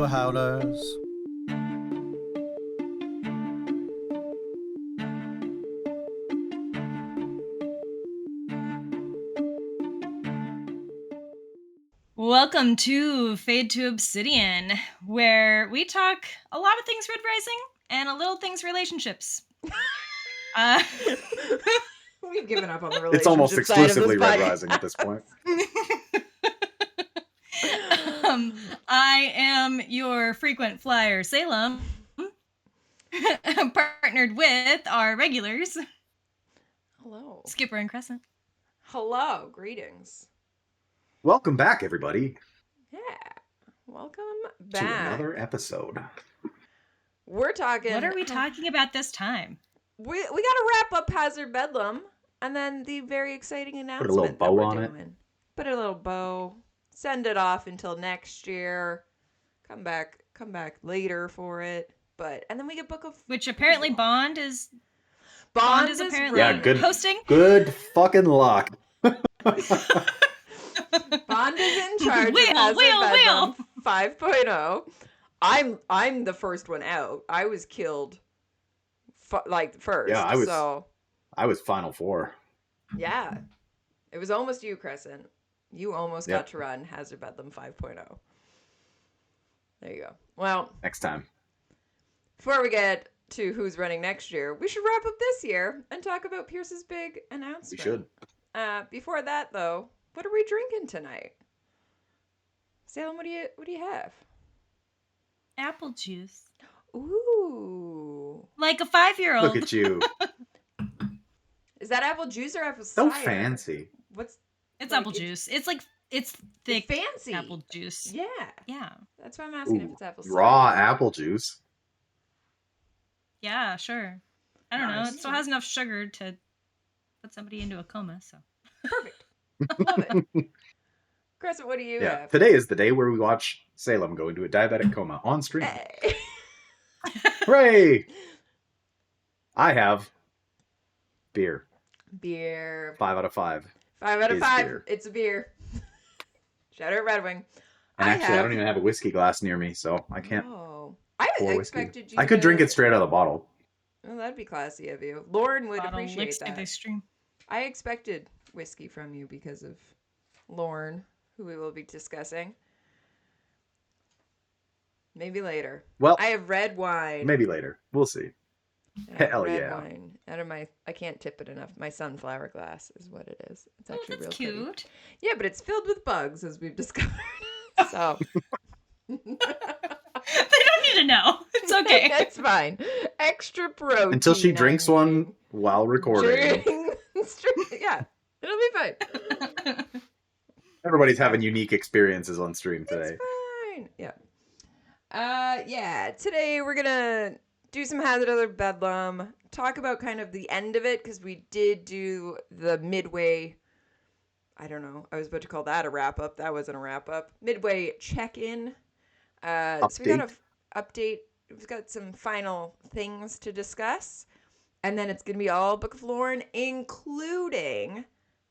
Howlers. Welcome to Fade to Obsidian, where we talk a lot of things Red Rising and a little things relationships. We've given up on the relationship It's almost side of exclusively this Red podcast. Rising at this point. I am your frequent flyer, Salem, partnered with our regulars, Hello. Skipper and Crescent. Hello. Greetings. Welcome back, everybody, Yeah. Welcome to back. another episode. We're talking. What are we talking about this time? We got to wrap up Hazard Bedlam, and then the very exciting announcement little bow that we're on it. doing. Put a little bow. Send it off until next year. Come back later for it. And then we get Book of. Which apparently Bond is apparently hosting. Good fucking luck. Bond is in charge of Hazard Bedlam 5.0. I'm the first one out. I was killed first. Yeah, I was Final Four. Yeah. It was almost you, Crescent. You almost got to run Hazard Bedlam 5.0. There you go. Well, next time. Before we get to who's running next year, we should wrap up this year and talk about Pierce's big announcement. We should. Before that, though, what are we drinking tonight? Salem, what do you have? Apple juice. Ooh. Like a 5-year-old. Look at you. Is that apple juice or apple cider? So fancy. It's apple juice. It's thick fancy apple juice. Yeah. Yeah. That's why I'm asking if it's apple cider. Raw apple juice. Yeah, sure. I don't know. It still has enough sugar to put somebody into a coma, so. Perfect. Love it. Chris, what do you have? Today is the day where we watch Salem go into a diabetic coma on stream. Hey. Hooray! I have beer. 5 out of 5. 5 out of is 5. beer. It's a beer. Shout out Red Wing. And I don't even have a whiskey glass near me, so I can't pour expected whiskey. you I could drink it straight out of the bottle. Oh, that'd be classy of you. Lauren would appreciate that. This stream. I expected whiskey from you because of Lauren, who we will be discussing. Maybe later. Well, I have red wine. Maybe later. We'll see. Hell red wine out of I can't tip it enough. My sunflower glass is what it is. It's actually that's real cute. Pretty. Yeah, but it's filled with bugs, as we've discovered. So they don't need to know. It's okay. It's fine. Extra protein. Until she drinks one while recording. Yeah, it'll be fine. Everybody's having unique experiences on stream today. It's fine. Yeah. Today we're gonna do some Hazard Bedlam. Talk about kind of the end of it, because we did do the midway. I don't know. I was about to call that a wrap up. That wasn't a wrap up. Midway check-in. So we got an update. We've got some final things to discuss. And then it's going to be all Book of Lauren, including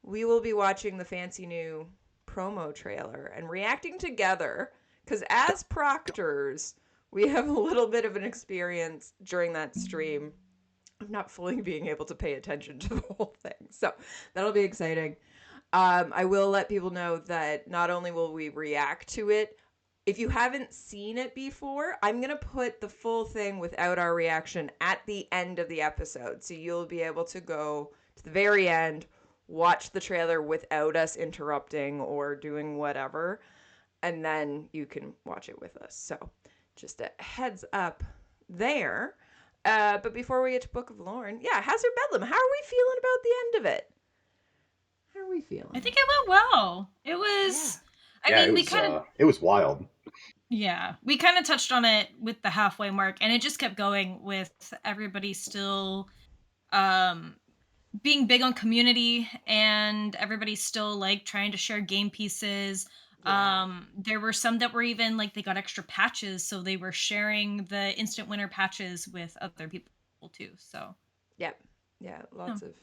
we will be watching the fancy new promo trailer and reacting together. Because as proctors, we have a little bit of an experience during that stream of not fully being able to pay attention to the whole thing. So that'll be exciting. I will let people know that not only will we react to it, if you haven't seen it before, I'm going to put the full thing without our reaction at the end of the episode. So you'll be able to go to the very end, watch the trailer without us interrupting or doing whatever, and then you can watch it with us. So just a heads up there. But before we get to Book of Lauren, Hazard Bedlam, how are we feeling about the end of it? How are we feeling? I think it went well. It was... it was wild. Yeah, we kind of touched on it with the halfway mark, and it just kept going with everybody still being big on community, and everybody still trying to share game pieces. Yeah. There were some that were even they got extra patches, so they were sharing the instant winner patches with other people too. So lots of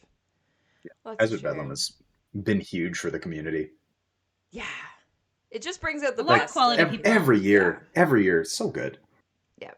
Hazard Bedlam has been huge for the community. Yeah, It just brings out the A lot of best quality in people. every year, Yeah. every year, it's so good. Yeah.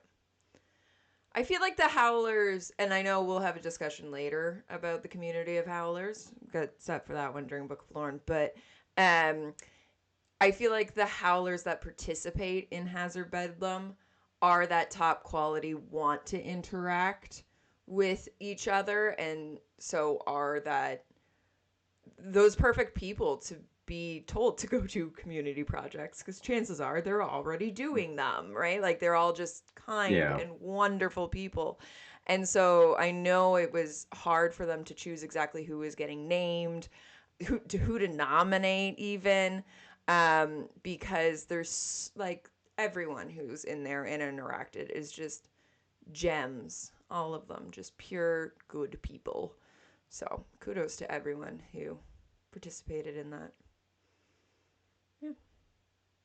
I feel like the Howlers, and I know we'll have a discussion later about the community of Howlers. Got set for that one during Book of Lorne, but I feel like the Howlers that participate in Hazard Bedlam are that top quality, want to interact with each other, and so are that those perfect people to be told to go to community projects, because chances are they're already doing them, right? Like they're all just kind Yeah. and wonderful people. And so I know it was hard for them to choose exactly who was getting named, who to nominate even, because there's like everyone who's in there and interacted is just gems, all of them, just pure good people. So kudos to everyone who participated in that. Yeah.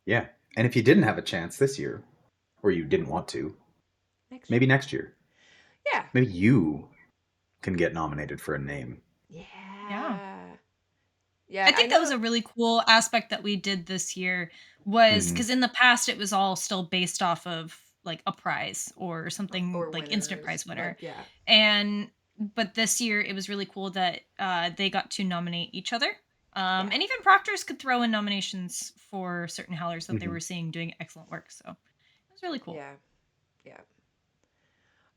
Yeah. And if you didn't have a chance this year, or you didn't want to, maybe next year, Yeah. maybe you can get nominated for a name. Yeah. Yeah. Yeah. I think that was a really cool aspect that we did this year, was Mhm. because in the past it was all still based off of like a prize or something or like instant winners. prize winner. Like, yeah. And but this year it was really cool that they got to nominate each other. Yeah. And even proctors could throw in nominations for certain howlers that they Mhm. were seeing doing excellent work. So it was really cool. Yeah. Yeah.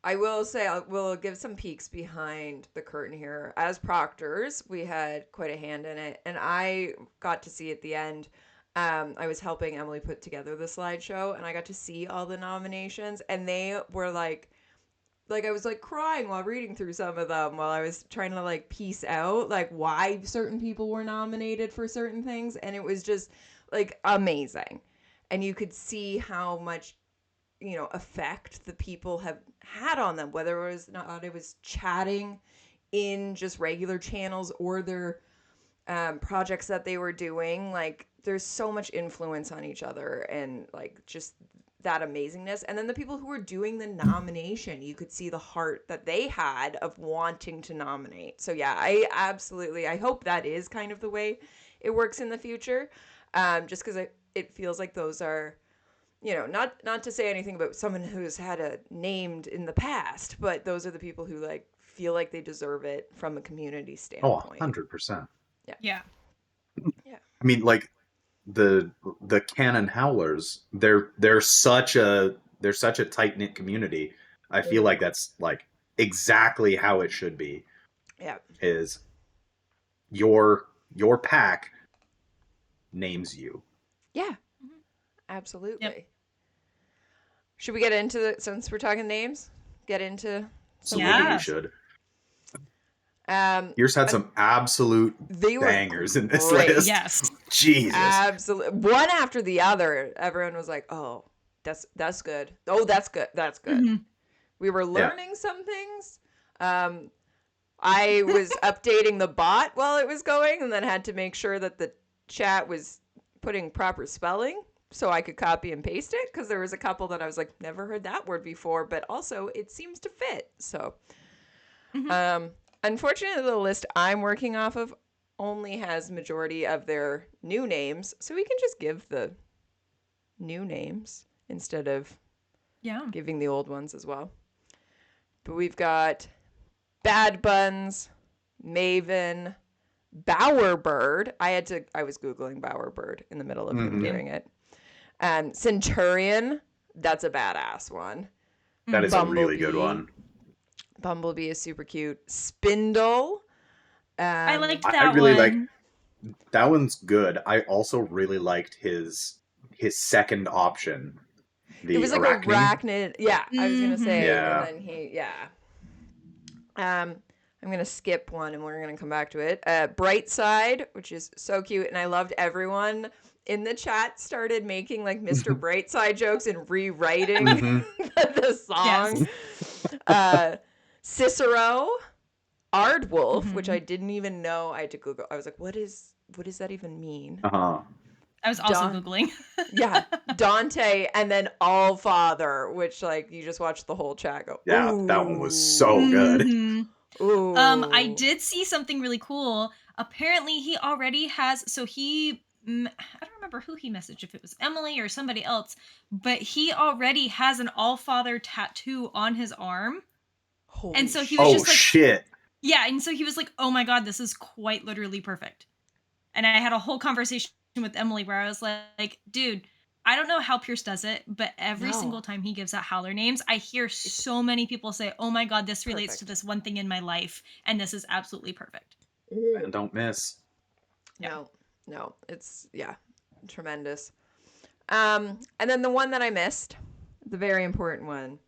I will say, we'll give some peeks behind the curtain here. As proctors, we had quite a hand in it, and I got to see at the end. I was helping Emily put together the slideshow, and I got to see all the nominations, and they were like I was like crying while reading through some of them while I was trying to like piece out like why certain people were nominated for certain things, and it was just like amazing. And you could see how much effect the people have had on them, whether it was chatting in just regular channels or their projects that they were doing. Like there's so much influence on each other, and like just that amazingness. And then the people who were doing the nomination, you could see the heart that they had of wanting to nominate. So yeah, I hope that is kind of the way it works in the future, just because it feels like those are, not to say anything about someone who's had a named in the past, but those are the people who like feel like they deserve it from a community Oh, standpoint. 100%. Yeah. Yeah. I mean, like the canon howlers, they're such a tight knit community. I feel like that's like exactly how it should be. Yeah. Is your pack names you. Yeah. Mhm. Absolutely. Yep. Should we get into since we're talking names, get into some Absolutely, we Yeah. should. Um, Yours had some absolute they were bangers in this great. list. Yes. Jesus. Absolutely. One after the other, everyone was like, "Oh, that's good. Oh, that's good. That's good." Mhm. We were learning some things. I was updating the bot while it was going, and then had to make sure that the chat was putting proper spelling so I could copy and paste it, because there was a couple that I was like, never heard that word before, but also it seems to fit. So, Mhm. unfortunately, the list I'm working off of only has majority of their new names, so we can just give the new names instead of Yeah. giving the old ones as well. But we've got Bad Buns, Maven, Bowerbird. I was Googling Bowerbird in the middle of him doing it. Centurion, that's a badass one. That is a really good Bumblebee. one. Bumblebee is super cute. Spindle. I liked I that really like one. that one's good. I also really liked his second option, It the was like arachne. arachnid. Yeah, I was gonna Mhm. say, and Yeah. then I'm gonna skip one, and we're gonna come back to it. Bright Side, which is so cute, and I loved everyone in the chat started making like Mr. Brightside jokes and rewriting hmm the song. Yes. Cicero, Ardwolf, which I Mhm. didn't even know. I had to Google. I was like, what does that even mean? Uh-huh. I was also Don Googling. Yeah, Dante, and then All Father, which like you just watch the whole chat go, Yeah, that one was so good. Mhm. I ooh. did see something really cool. Apparently he already has, so he I don't remember who he messaged, if it was Emily or somebody else, but he already has an All Father tattoo on his arm. And Holy so he was Oh just like, shit! yeah. And so he was like, oh my God, this is quite literally perfect. And I had a whole conversation with Emily where I was like, dude, I don't know how Pierce does it, but every single No, time he gives out Howler names, I hear it's so many people say, oh my God, this relates to perfect. this one thing in my life. And this is absolutely perfect. Man, don't miss. Yeah. No, no, it's tremendous. And then the one that I missed, the very important one,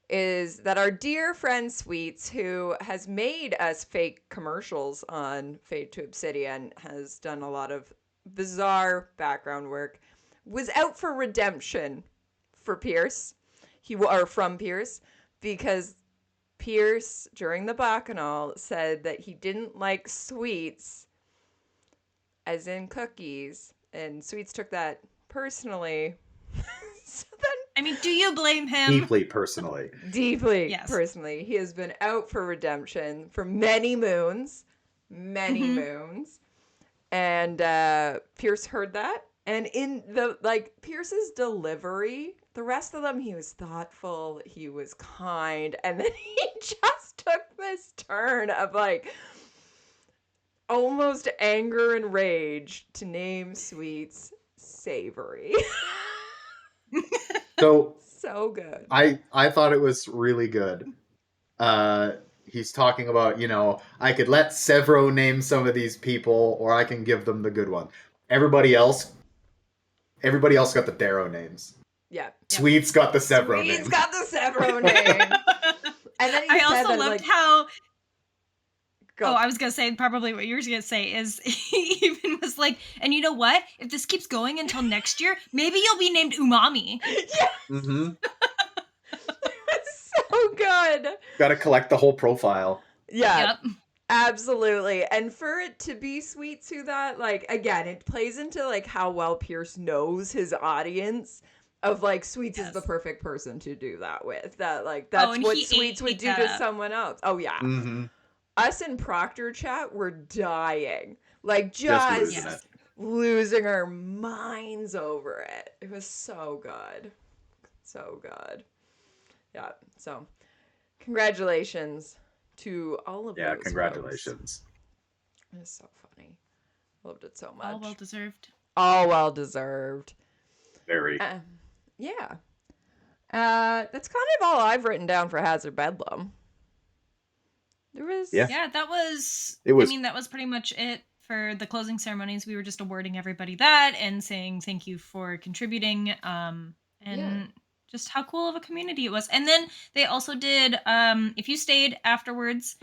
is that our dear friend Sweets, who has made us fake commercials on Fade to Obsidian, has done a lot of bizarre background work, was out for redemption for Pierce. Or from Pierce, because Pierce during the Bacchanal said that he didn't like sweets, as in cookies, and Sweets took that personally. So then I mean, do you blame him? Deeply personally. deeply Yes. personally, he has been out for redemption for many moons, Hmm. and Pierce heard that, and in the Pierce's delivery, the rest of them, he was thoughtful, he was kind, and then he just took this turn of almost anger and rage to name Sweets savory. So So good. I thought it was really good. He's talking about, I could let Severo name some of these people, or I can give them the good one. Everybody else got the Darrow names. Yeah. Yep. Sweet's got the Severo Sweet's name. got the Severo name. And then he I said also that loved how. Oh, go. I was gonna say probably what you were gonna say is he even was like, and you know what? If this keeps going until next year, maybe you'll be named Umami. Yeah, Mm-hmm. it was so good. Got to collect the whole profile. Yeah, Yep. absolutely. And for it to be Sweet to that, again, it plays into how well Pierce knows his audience. Of Sweets is the Yes. perfect person to do that with. That Oh, that's and what he Sweets would ate do that to up. someone else. Oh yeah. Mm-hmm. Us in Proctor chat were dying. Just losing Just it. Yes. losing our minds over it. It was so good. So good. Yeah. So congratulations to all of Yeah, those folks. congratulations. It was so funny. Loved it so All well much. deserved. All well deserved. Very. Yeah. That's kind of all I've written down for Hazard Bedlam. There was Yeah. Yeah, that was. It I was. mean, that was pretty much it for the closing ceremonies. We were just awarding everybody that and saying thank you for contributing. Yeah. And just how cool of a community it was. And then they also did. If you stayed afterwards,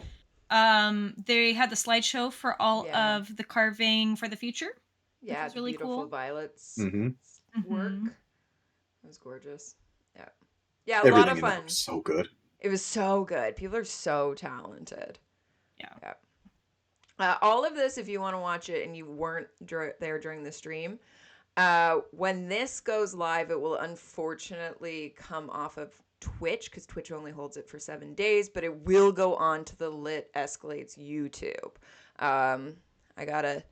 they had the slideshow for all Yeah. of the carving for the future, which Yeah, was the really beautiful cool. violets Mm-hmm. work. Hmm. It was gorgeous. Yeah. Yeah, a lot Everything of in it fun. was so good. It was so good. People are so talented. Yeah. Yeah. All of this, if you want to watch it and you weren't there during the stream, when this goes live, it will unfortunately come off of Twitch because Twitch only holds it for 7 days, but it will go on to the Lit Escalates YouTube. I gotta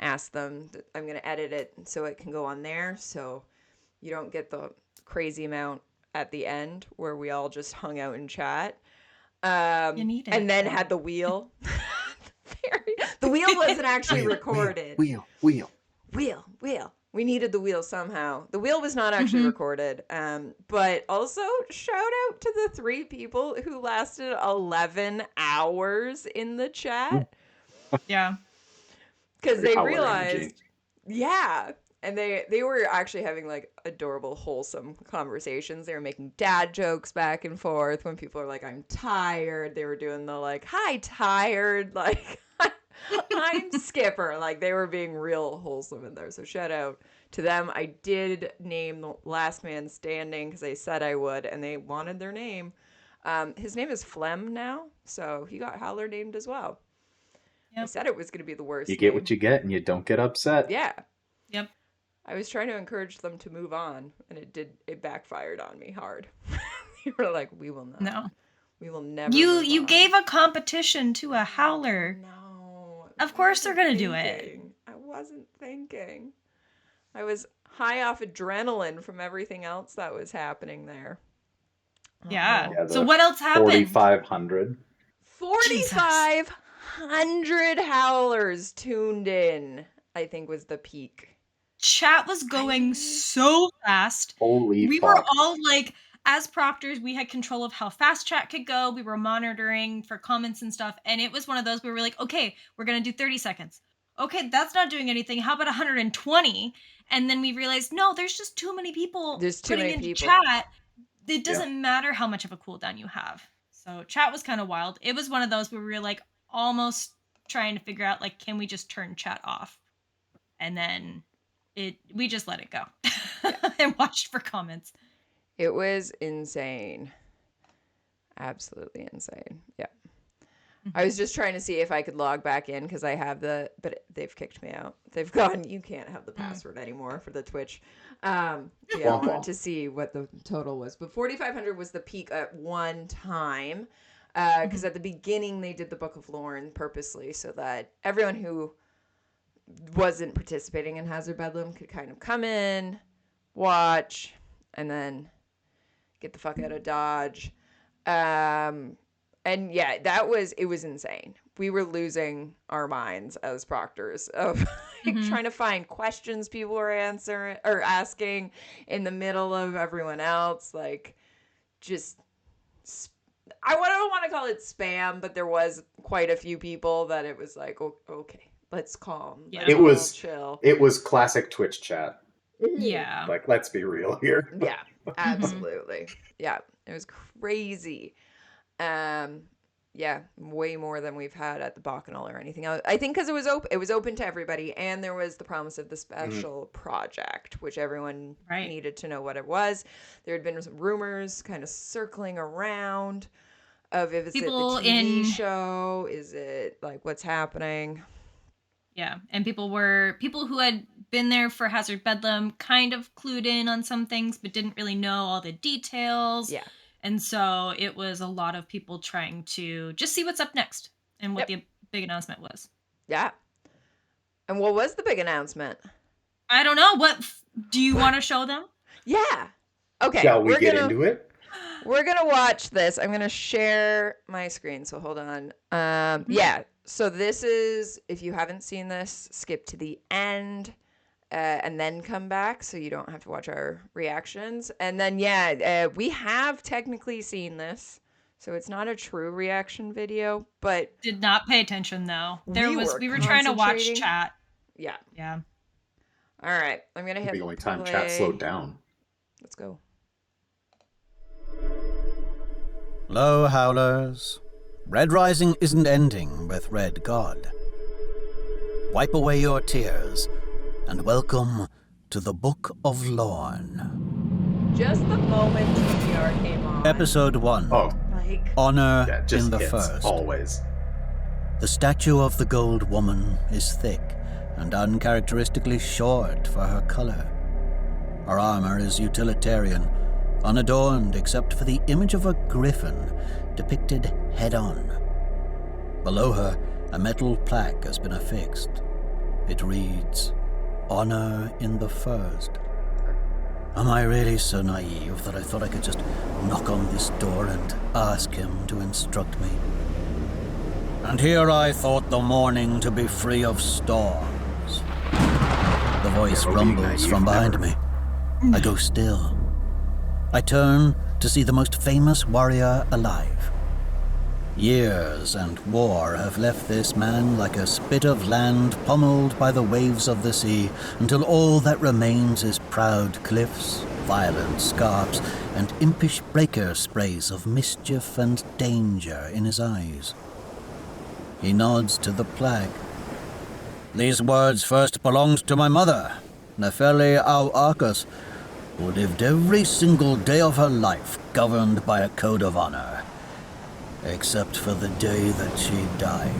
ask them. I'm gonna edit it so it can go on there, so you don't get the crazy amount at the end where we all just hung out and chat. You need it. And then had the wheel. The wheel wasn't actually recorded. Wheel. Wheel. We needed the wheel somehow. The wheel was not actually Hmm. recorded. But also shout out to the 3 people who lasted 11 hours in the chat Yeah. because they Howler energy. realized, yeah. And they were actually having adorable, wholesome conversations. They were making dad jokes back and forth when people are like, I'm tired. They were doing the hi, tired. I'm Skipper. They were being real wholesome in there. So shout out to them. I did name the last man standing because I said I would, and they wanted their name. His name is Flem now, so he got Howler named as well. I Yep. said it was going to be the worst You get name. what you get, and you don't get upset. Yeah. Yep. I was trying to encourage them to move on, and it backfired on me hard. They were like, we will not. No. We will never You move you on. gave a competition to a howler. No. Of course they're gonna do it. I wasn't thinking. I was high off adrenaline from everything else that was happening there. Yeah. Yeah, So the what else happened? 4,500. 4,500 howlers tuned in, I think was the peak. Chat was going so fast. Holy We fuck. were all like, as proctors, we had control of how fast chat could go. We were monitoring for comments and stuff. And it was one of those where we were like, okay, we're going to do 30 seconds. Okay, that's not doing anything. How about 120? And then we realized, no, there's just too many people There's too putting many into people. chat. It doesn't matter how much of a cooldown you have. So chat was kind of wild. It was one of those where we were like almost trying to figure out, like, can we just turn chat off? And then we just let it go and watched for comments. It was insane. Absolutely insane. Yeah. I was just trying to see if I could log back in because I have but they've kicked me out. They've gone, you can't have the password anymore for the Twitch. Yeah, I wanted to see what the total was. But 4,500 was the peak at one time. Because at the beginning they did the Book of Lorne purposely so that everyone who wasn't participating in Hazard Bedlam could kind of come in, watch, and then get the fuck out of Dodge. And yeah, it was insane. We were losing our minds as proctors of trying to find questions people were asking in the middle of everyone else. Like, just, I don't want to call it spam, but there was quite a few people that it was like, oh, okay, let's calm. Yeah. Let's all chill. It was classic Twitch chat. Yeah. Like, let's be real here. Yeah, absolutely. Yeah, it was crazy. Yeah, way more than we've had at the Bacchanal or anything else. I think because it was open to everybody, and there was the promise of the special project, which everyone needed to know what it was. There had been some rumors kind of circling around of if it's people the TV show, is it like what's happening? Yeah, and people who had been there for Hazard Bedlam kind of clued in on some things, but didn't really know all the details. Yeah. And so it was a lot of people trying to just see what's up next and what the big announcement was. Yeah. And what was the big announcement? I don't know. What do you want to show them? Yeah. Okay. Shall we get into it? We're going to watch this. I'm going to share my screen. So hold on. Yeah. So this is, if you haven't seen this, skip to the end. And then come back so you don't have to watch our reactions. And then, we have technically seen this. So it's not a true reaction video, but... Did not pay attention, though. We were trying to watch chat. Yeah. Yeah. All right. I'm going to hit the only time play. chat slowed down. Let's go. Lo, Howlers. Red Rising isn't ending with Red God. Wipe away your tears and welcome to the Book of Lorne. Just the moment TBR came on. Episode 1. Oh. Honor in the First. Always. The statue of the Gold Woman is thick and uncharacteristically short for her color. Her armor is utilitarian, unadorned except for the image of a griffin depicted head-on. Below her, a metal plaque has been affixed. It reads, Honor in the First. Am I really so naive that I thought I could just knock on this door and ask him to instruct me? And here I thought the morning to be free of storms. The voice rumbles from behind me. I go still. I turn to see the most famous warrior alive. Years and war have left this man like a spit of land pummeled by the waves of the sea, until all that remains is proud cliffs, violent scarps, and impish breaker sprays of mischief and danger in his eyes. He nods to the plaque. These words first belonged to my mother, Nefeli Au Arcus, who lived every single day of her life governed by a code of honor. Except for the day that she died.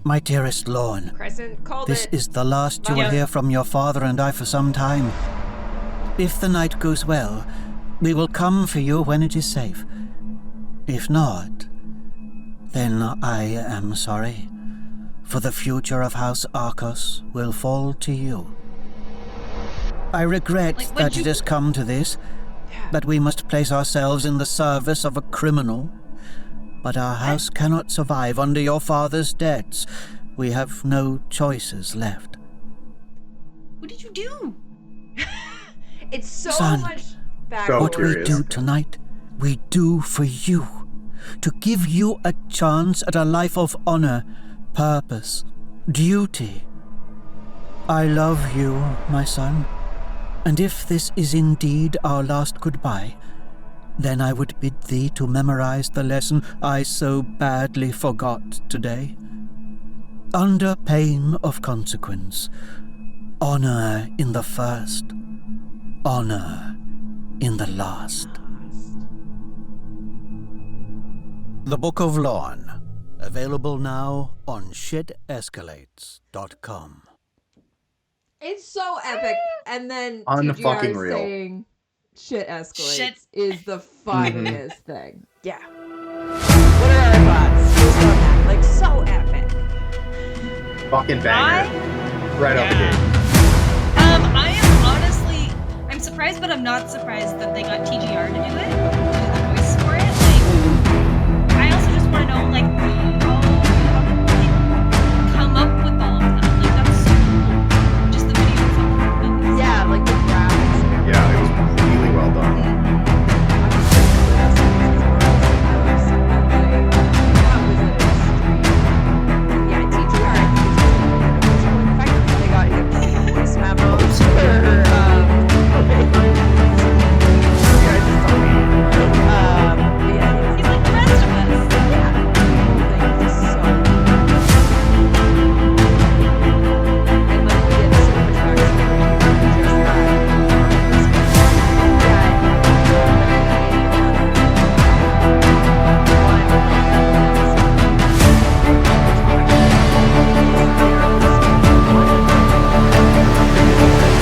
My dearest Lorne, this is the last you will hear from your father and I for some time. If the night goes well, we will come for you when it is safe. If not, then I am sorry. for the future of House Arcos will fall to you. I regret Like, that it has come to this, that we must place ourselves in the service of a criminal. But our house cannot survive under your father's debts. We have no choices left. What did you do? It's so Son, much So backstory. What we curious. do tonight, we do for you. To give you a chance at a life of honor, purpose, duty. I love you, my son. And if this is indeed our last goodbye, then I would bid thee to memorize the lesson I so badly forgot today. Under pain of consequence, honor in the first, honor in the last. The Book of Lorne, available now on shitescalates.com. It's so epic. And then Unfucking TGR real. saying shit escalates Shit. is the funniest thing. Yeah. What are our thoughts just on that? Like, so epic. Fucking banger. Right off the Yeah. gate. I am honestly, I'm surprised, but I'm not surprised that they got TGR to do it, do the voice for it. Like, I also just want to know, like, how did they come up with all of that? Like, that's so cool. Just the video itself. Yeah, like the graphics. Yeah, it was really well done. Yeah, TGR, I think is just the fact that they got him voice memos for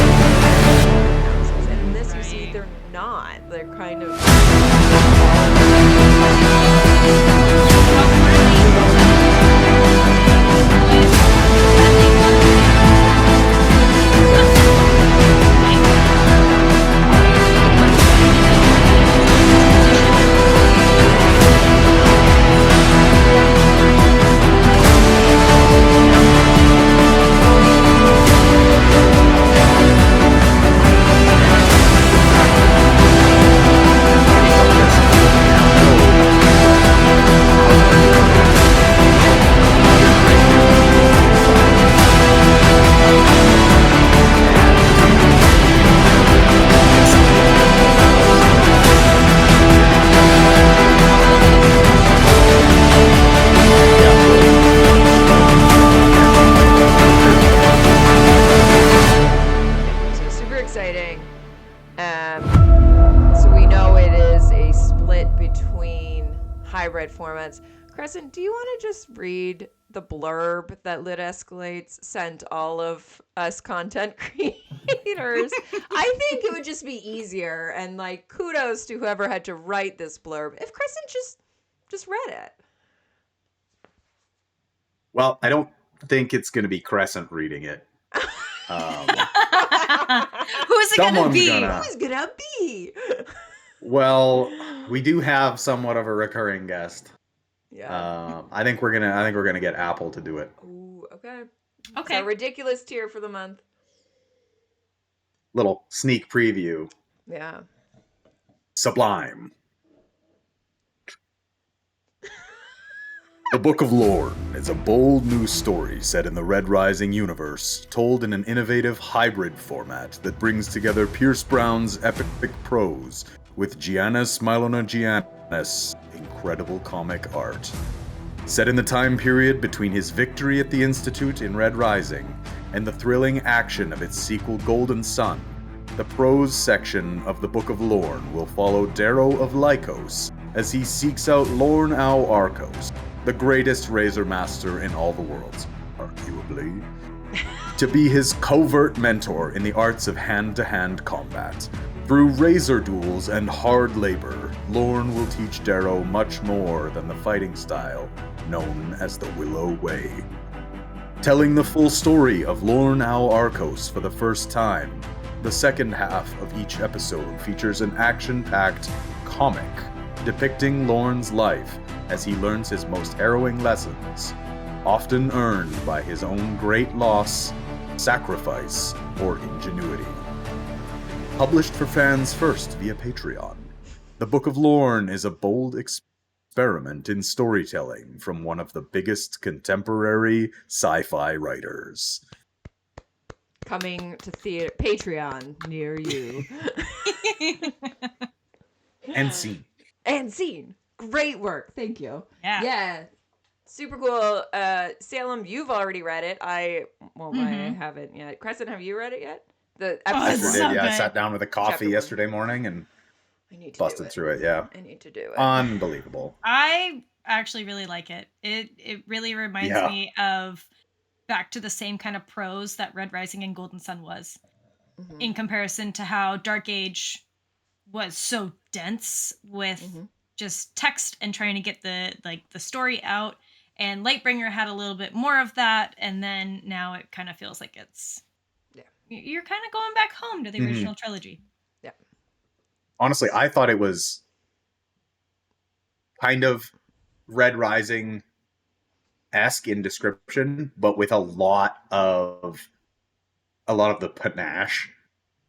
He's like the rest of us. And in this, you see they're not. They're kind of. So super exciting. So we know it is a split between hybrid formats. Crescent, do you want to just read the blurb that Lit Escalates sent all of us content creators? I think it would just be easier, and like kudos to whoever had to write this blurb. If Crescent just read it. Well, I don't think it's going to be Crescent reading it. Who's it gonna Someone's be? gonna- Who's gonna be? Well, we do have somewhat of a recurring guest. Yeah. I think we're gonna get Apple to do it. Ooh, okay. Okay. So ridiculous tier for the month. Little sneak preview. Yeah. Sublime. The Book of Lorne is a bold new story set in the Red Rising universe, told in an innovative hybrid format that brings together Pierce Brown's epic prose with Giannis Giannis' incredible comic art. Set in the time period between his victory at the Institute in Red Rising and the thrilling action of its sequel Golden Sun, the prose section of the Book of Lorne will follow Darrow of Lycos as he seeks out Lorne Au Arcos, the greatest Razor Master in all the worlds, arguably, to be his covert mentor in the arts of hand-to-hand combat. Through razor duels and hard labor, Lorne will teach Darrow much more than the fighting style known as the Willow Way. Telling the full story of Lorne Al Arcos for the first time, the second half of each episode features an action-packed comic depicting Lorne's life as he learns his most harrowing lessons, often earned by his own great loss, sacrifice, or ingenuity. Published for fans first via Patreon, The Book of Lorne is a bold experiment in storytelling from one of the biggest contemporary sci-fi writers. Coming to theater Patreon near you. And scene. And scene. Great work. Thank you. Yeah. Yeah. Super cool. Salem, you've already read it. I haven't yet. Crescent, have you read it yet? The Oh, episode it's one. so I good. sat down with a Chapter coffee one. yesterday morning and I need to busted do it. through it, yeah. I need to do it. Unbelievable. I actually really like it. It really reminds Yeah. me of back to the same kind of prose that Red Rising and Golden Sun was, Mhm. in comparison to how Dark Age was so dense with Mhm. just text and trying to get the story out. And Lightbringer had a little bit more of that, and then now it kind of feels like it's you're kind of going back home to the original trilogy. Honestly, I thought it was kind of Red Rising-esque in description, but with a lot of the panache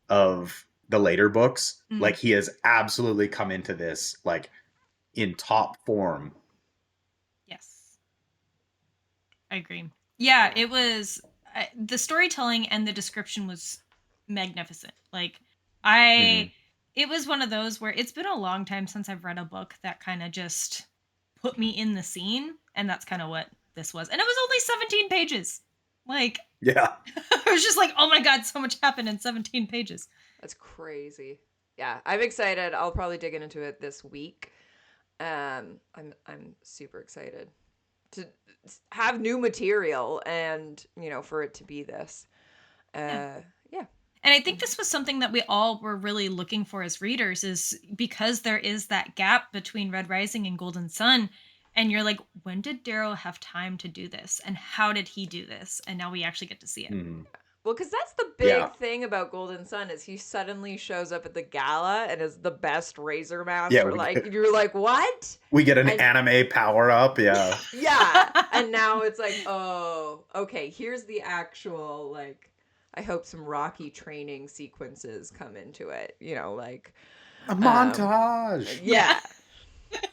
of the later books. Mm. Like, he has absolutely come into this like in top form. Yes, I agree. Yeah, it was the storytelling and the description was magnificent. Like it was one of those where it's been a long time since I've read a book that kind of just put me in the scene, and that's kind of what this was. And it was only 17 pages. Like, Yeah. I was just like, oh my god, so much happened in 17 pages. That's crazy. Yeah, I'm excited. I'll probably dig into it this week. I'm super excited to have new material and, for it to be this. Yeah. And I think this was something that we all were really looking for as readers, is because there is that gap between Red Rising and Golden Sun. And you're like, when did Darrow have time to do this? And how did he do this? And now we actually get to see it. Well, because that's the big thing about Golden Sun is he suddenly shows up at the gala and is the best Razor Master. You're like, what? We get an anime power-up, yeah. Yeah. And now it's like, oh, okay, here's the actual, like, I hope some Rocky training sequences come into it, like a montage. Yeah.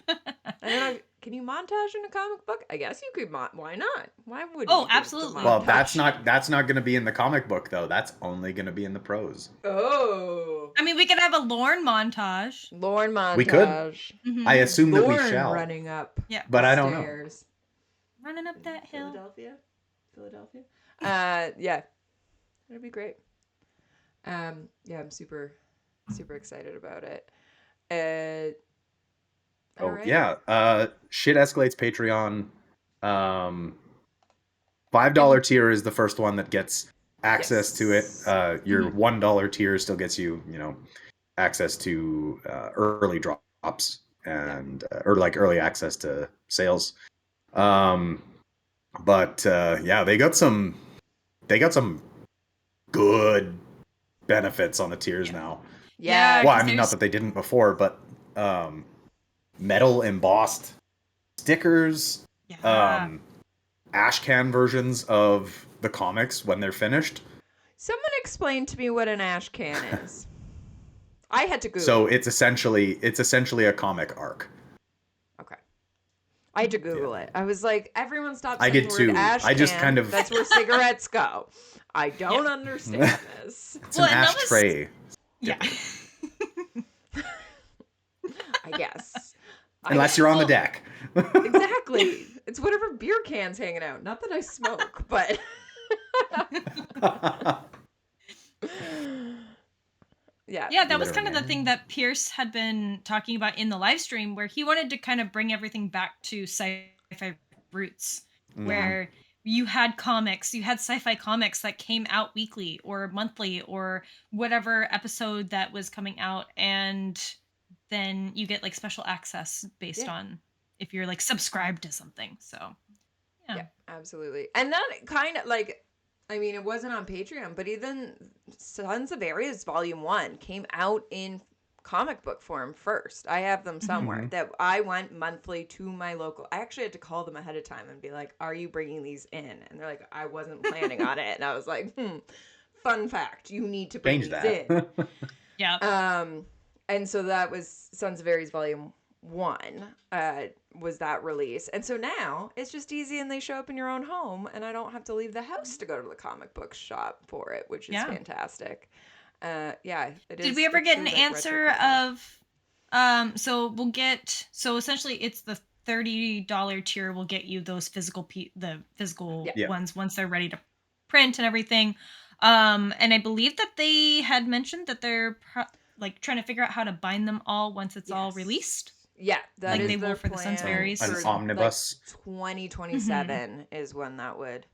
I don't know. Can you montage in a comic book? I guess you could. Why not? Why would? Oh, absolutely. Well, that's not going to be in the comic book though. That's only going to be in the prose. Oh. I mean, we could have a Lorne montage. Lorne montage. We could. Mm-hmm. I assume Lorne that we shall. running up. Yeah. But I don't stairs. know. Running up that hill. Philadelphia. Yeah. That'd be great. Yeah, I'm super excited about it. Right. Yeah. Shit Escalates Patreon. $5 tier is the first one that gets access to it. Your $1 tier still gets you, access to early drops and or like early access to sales. But they got some good benefits on the tiers now. Yeah. Well, I mean, not that they didn't before, but metal embossed stickers, ashcan versions of the comics when they're finished. Someone explain to me what an ashcan is. I had to Google. So it's essentially a comic arc. Okay. I had to Google it. I was like, everyone stop saying I did the word too. ashcan. I just kind of that's where cigarettes go. I don't understand this. It's an ashtray. Yeah. I guess. Unless you're on the deck. Exactly. It's whatever beer can's hanging out. Not that I smoke, but Yeah, that was kind of the thing that Pierce had been talking about in the live stream, where he wanted to kind of bring everything back to sci-fi roots, where you had sci-fi comics that came out weekly or monthly or whatever episode that was coming out, and then you get like special access based on if you're like subscribed to something. So Yeah, absolutely. And that kind of like, I mean, it wasn't on Patreon, but even Sons of Ares Volume 1 came out in comic book form first. I have them somewhere that I went monthly to my local. I actually had to call them ahead of time and be like, "Are you bringing these in?" And they're like, "I wasn't planning on it." And I was like, fun fact, you need to bring Change these that. in. Yeah. And so that was Sons of Ares Volume 1 was that release. And so now it's just easy and they show up in your own home and I don't have to leave the house to go to the comic book shop for it, which is fantastic. Yeah, it is. Did we ever a get true, an like, answer retro cover. of so essentially it's the $30 tier will get you those physical Yeah. ones once they're ready to print and everything. And I believe that they had mentioned that they're like trying to figure out how to bind them all once it's all Yes. released. Yeah, that Like is they will their for the Sons of plan Ares. An for omnibus. like 2027 is when that would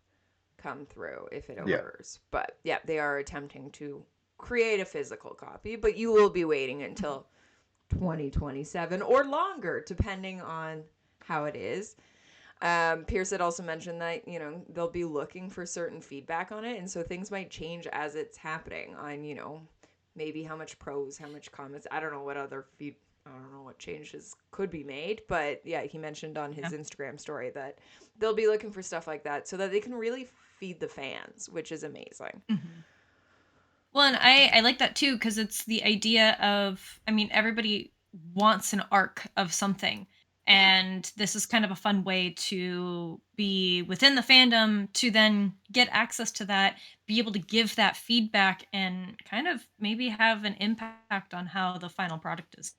come through if it Yeah. occurs. But yeah, they are attempting to create a physical copy, but you will be waiting until 2027 or longer, depending on how it is. Pierce had also mentioned that, you know, they'll be looking for certain feedback on it. And so things might change as it's happening on, you know, maybe how much prose, how much comments. I don't know what other I don't know what changes could be made. But yeah, he mentioned on his Instagram story that they'll be looking for stuff like that so that they can really feed the fans, which is amazing. Well, and I like that too because it's the idea of, I mean, everybody wants an arc of something. And this is kind of a fun way to be within the fandom to then get access to that, be able to give that feedback and kind of maybe have an impact on how the final product is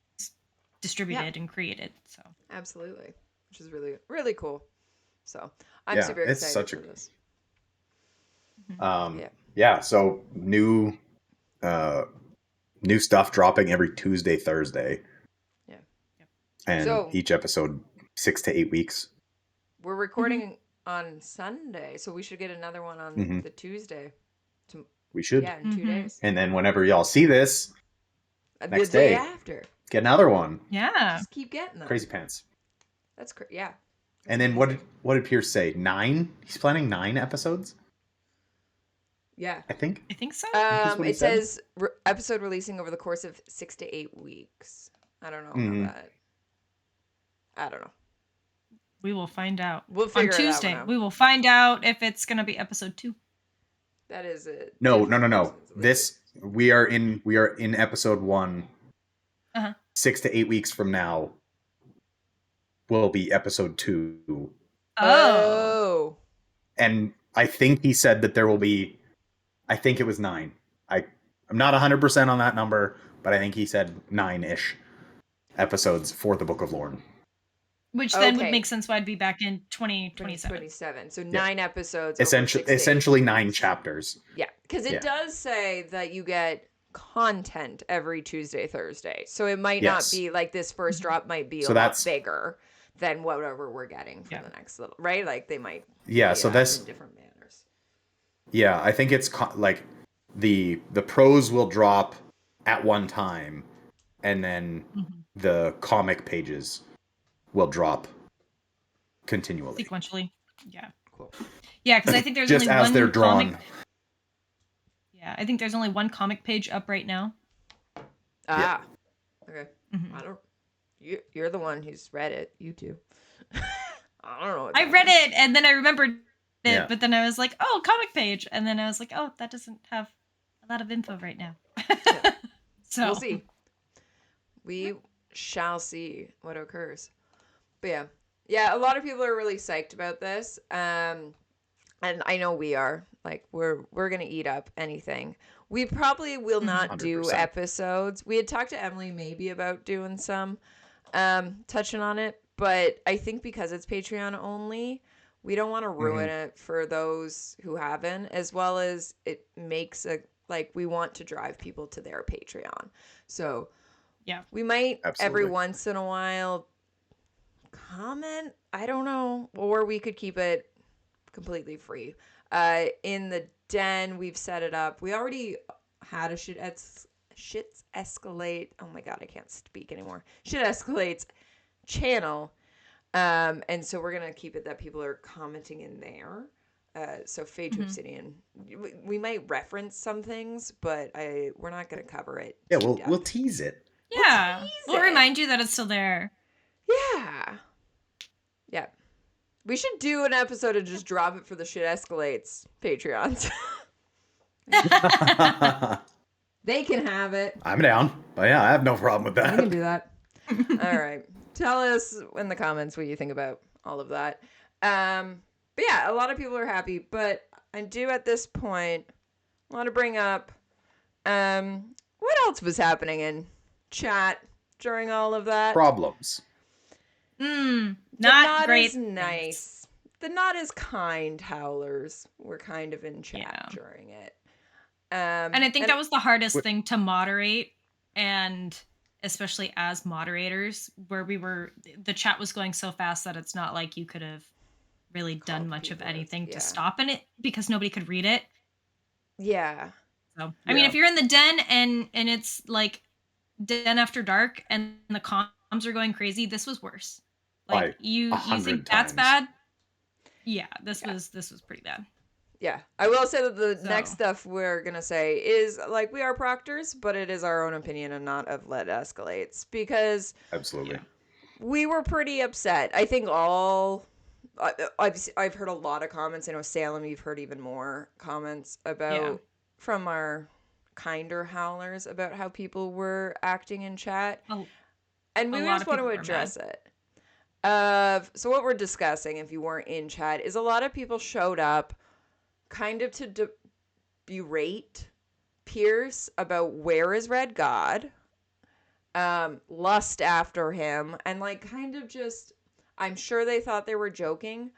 distributed and created. So Absolutely. Which is really, really cool. So I'm Yeah, super it's excited such for a- this. Yeah, so new stuff dropping every Tuesday, Thursday. Yeah. And So- each episode 6 to 8 weeks. We're recording on Sunday, so we should get another one on the Tuesday. We should. Yeah, in 2 days. And then whenever y'all see this, The next day day. after. get another one. yeah. Just keep getting them. Crazy Pants. That's yeah. And then what did Pierce say? 9? He's planning 9 episodes? Yeah. I think. I think so. what he It said. says episode releasing over the course of 6 to 8 weeks. I don't know how that. I don't know. We will find out. We'll figure on that one Tuesday. out. We will find out if it's going to be episode 2. That is it. No. This we are in episode 1. 6 to 8 weeks from now will be episode 2. Oh. And I think he said that there will be, I think it was 9. I'm not 100% on that number, but I think he said 9-ish episodes for the Book of Lorne. Which then would Okay. make sense why I'd be back in 2027. 2027. So 9 episodes. Essentially 9 chapters. Yeah, because it does say that you get content every Tuesday, Thursday. So it might not be like this first drop might be a lot bigger than whatever we're getting for the next little, right? Like they might so this in different manners. Yeah, I think it's like the prose will drop at one time and then the comic pages will drop continually. Sequentially. Yeah. Cool. Yeah, because I think there's Just only as one they're drawn. comic. Yeah, I think there's only one comic page up right now. Ah. Okay. I don't. You're the one who's read it. You too. I don't know. What I that read means. it and then I remembered it, Yeah. but then I was like, oh, comic page. And then I was like, oh, that doesn't have a lot of info right now. So We'll see. We shall see what occurs. But yeah, a lot of people are really psyched about this. And I know we are. Like we're gonna eat up anything. We probably will not do 100%. episodes. We had talked to Emily maybe about doing some, touching on it, but I think because it's Patreon only, we don't want to ruin it for those who haven't, as well as it makes we want to drive people to their Patreon. So yeah, we might every Absolutely. once in a while comment. I don't know, or we could keep it completely free. In the den, we've set it up. We already had a Shit's Escalate. Oh my god, I can't speak anymore. Shit Escalates channel. And so we're gonna keep it that people are commenting in there. So Fade to Mhm. Obsidian, we might reference some things, but we're not gonna cover it. Yeah, deep we'll depth. tease it. Yeah. tease We'll it. remind you that it's still there. Yeah. Yeah. We should do an episode and just drop it for the Shit Escalates Patreons. They can have it. I'm down. But yeah, I have no problem with We can that. do that. All right. Tell us in the comments what you think about all of that. But yeah, a lot of people are happy, but I do at this point want to bring up what else was happening in chat during all of that. Problems. Not great as things. nice. The not as kind howlers were kind of in chat Yeah. during it. And I think that was the hardest thing to moderate, and especially as moderators, where the chat was going so fast that it's not like you could have really done Called much of people, anything yeah. to stop in it because nobody could read it. Yeah. So I mean, Yeah. if you're in the den and it's like den after dark and the comms are going crazy, this was worse. Like you 100 think that's times. bad? Yeah, this Yeah. was pretty bad. Yeah, I will say that the So. next stuff we're gonna say is like we are proctors, but it is our own opinion and not of Let Escalates, because Absolutely. Yeah. we were pretty upset. I think I've heard a lot of comments. I know Salem, you've heard even more comments about from our kinder howlers about how people were acting in chat, and we a lot just of want to people were address mad. it. So what we're discussing, if you weren't in chat, is a lot of people showed up kind of to berate Pierce about where is Red God, lust after him, and like kind of just, I'm sure they thought they were joking,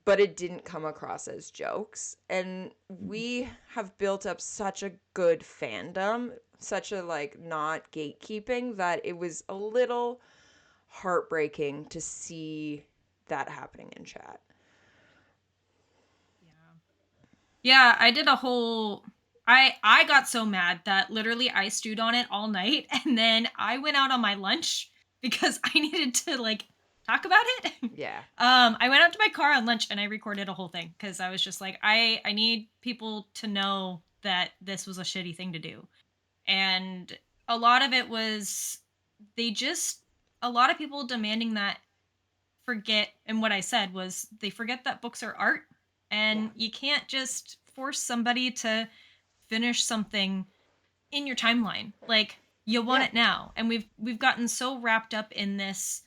but it didn't come across as jokes. And we have built up such a good fandom, such a like not gatekeeping, that it was a little heartbreaking to see that happening in chat. Yeah, I did a whole I got so mad that literally I stewed on it all night, and then I went out on my lunch because I needed to like talk about it. Yeah. I went out to my car on lunch and I recorded a whole thing because I was just like, I need people to know that this was a shitty thing to do. And a lot of it was a lot of people demanding that forget, and what I said was they forget that books are art, and you can't just force somebody to finish something in your timeline. Like, you want it now. And we've gotten so wrapped up in this.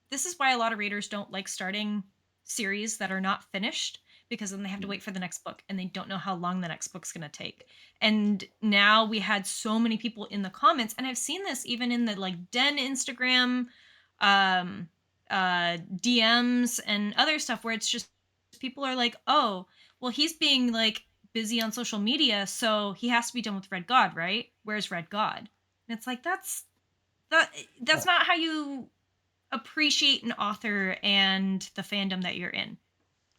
This is why a lot of readers don't like starting series that are not finished, because then they have to wait for the next book and they don't know how long the next book's going to take. And now we had so many people in the comments, and I've seen this even in the like Den Instagram DMs and other stuff, where it's just people are like, "Oh, well, he's being like busy on social media, so he has to be done with Red God, right? Where's Red God?" And it's like that's not how you appreciate an author and the fandom that you're in.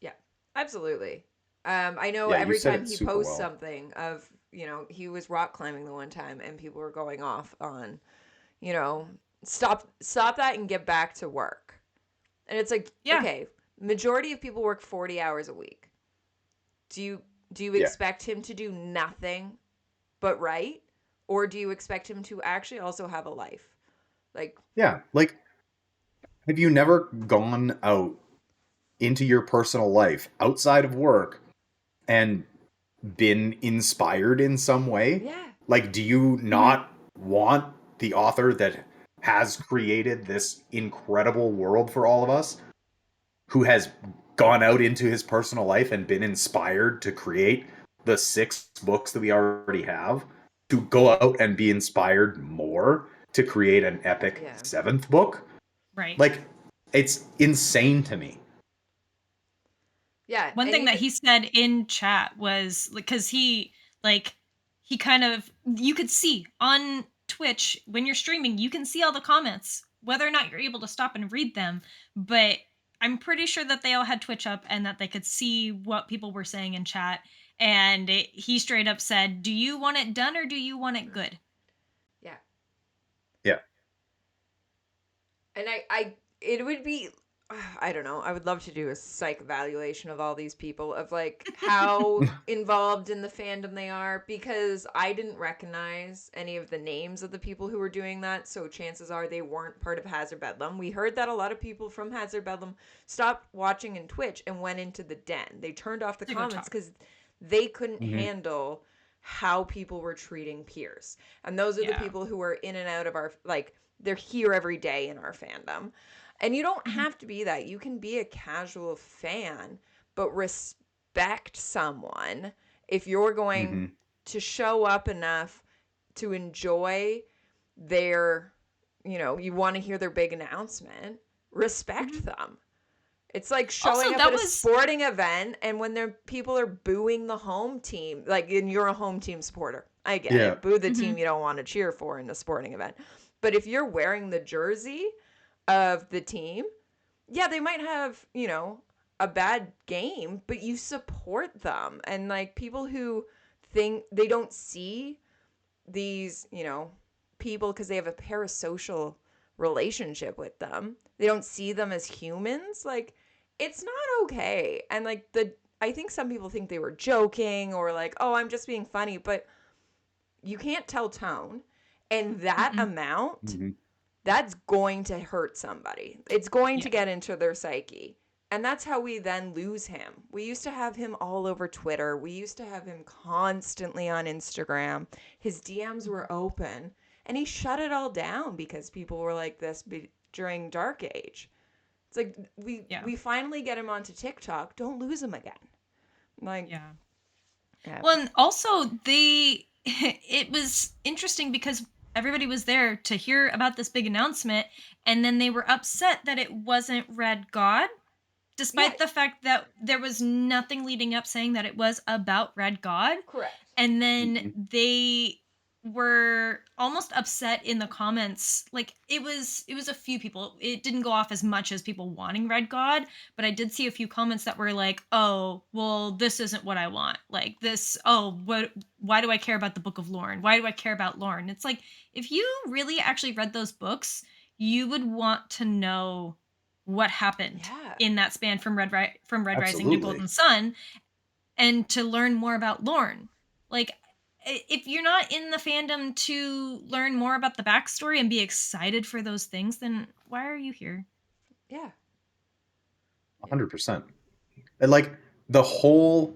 Yeah, absolutely. I know Yeah, you every said time it he super posts well. something of, he was rock climbing the one time and people were going off on, stop that and get back to work. And it's like, okay, majority of people work 40 hours a week. Do you expect him to do nothing but write? Or do you expect him to actually also have a life? Like, yeah, like, have you never gone out into your personal life outside of work and been inspired in some way? Yeah. Like, do you not want the author that has created this incredible world for all of us, who has gone out into his personal life and been inspired to create the 6 books that we already have, to go out and be inspired more to create an epic 7th book? Right. Like, it's insane to me. Yeah. One thing that he said in chat was, because he kind of, you could see on Twitch when you're streaming, you can see all the comments, whether or not you're able to stop and read them. But I'm pretty sure that they all had Twitch up and that they could see what people were saying in chat. And he straight up said, "Do you want it done or do you want it good?" Yeah. Yeah. And it would be, I don't know. I would love to do a psych evaluation of all these people, of like how involved in the fandom they are, because I didn't recognize any of the names of the people who were doing that. So chances are they weren't part of Hazard Bedlam. We heard that a lot of people from Hazard Bedlam stopped watching in Twitch and went into the den. They turned off the To go comments talk. because they couldn't Mhm. handle how people were treating peers. And those are the Yeah. people who are in and out of our, like, they're here every day in our fandom. And you don't Mhm. have to be that. You can be a casual fan, but respect someone if you're going Mhm. to show up enough to enjoy their, you want to hear their big announcement, respect Mhm. them. It's like Also, showing up that at a was sporting event, and when people are booing the home team, like, and you're a home team supporter. I get Yeah. it. Boo the Mhm. team you don't want to cheer for in a sporting event. But if you're wearing the jersey of the team, yeah, they might have, a bad game, but you support them. And like, people who think they don't see these, people because they have a parasocial relationship with them, they don't see them as humans. Like, it's not okay. And like, I think some people think they were joking, or like, oh, I'm just being funny, but you can't tell tone. And that Mm-mm. amount, Mhm. that's going to hurt somebody. It's going to Yeah. get into their psyche. And that's how we then lose him. We used to have him all over Twitter. We used to have him constantly on Instagram. His DMs were open. And he shut it all down because people were like this during Dark Age. It's like, Yeah. we finally get him onto TikTok. Don't lose him again. Like, Yeah. yeah. Well, and also it was interesting because everybody was there to hear about this big announcement, and then they were upset that it wasn't Red God, Yeah, despite the fact that there was nothing leading up saying that it was about Red God. correct. And then Mhm. they were almost upset in the comments. Like, it was a few people. It didn't go off as much as people wanting Red God, but I did see a few comments that were like, oh, well, this isn't what I want. Like, this, oh, why do I care about the Book of Lorne? Why do I care about Lorne? It's like, if you really actually read those books, you would want to know what happened Yeah. in that span from Red Rising to Absolutely. Golden Sun, and to learn more about Lorne. Like, if you're not in the fandom to learn more about the backstory and be excited for those things, then why are you here? Yeah. 100%. And like the whole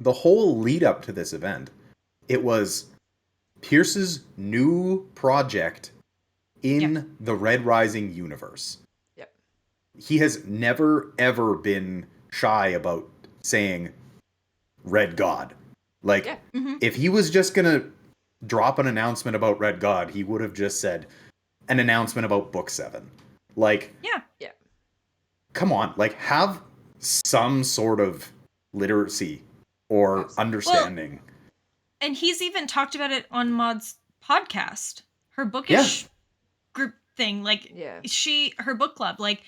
lead up to this event, it was Pierce's new project in the Red Rising universe. Yep. He has never ever been shy about saying Red God. Like, Yeah. Mm-hmm. if he was just gonna drop an announcement about Red God, he would have just said an announcement about Book 7. Like, Yeah. Yeah. come on, like, have some sort of literacy or Absolutely. understanding. And he's even talked about it on Maud's podcast, her Yeah. bookish group thing. Like, Yeah. her book club. Like,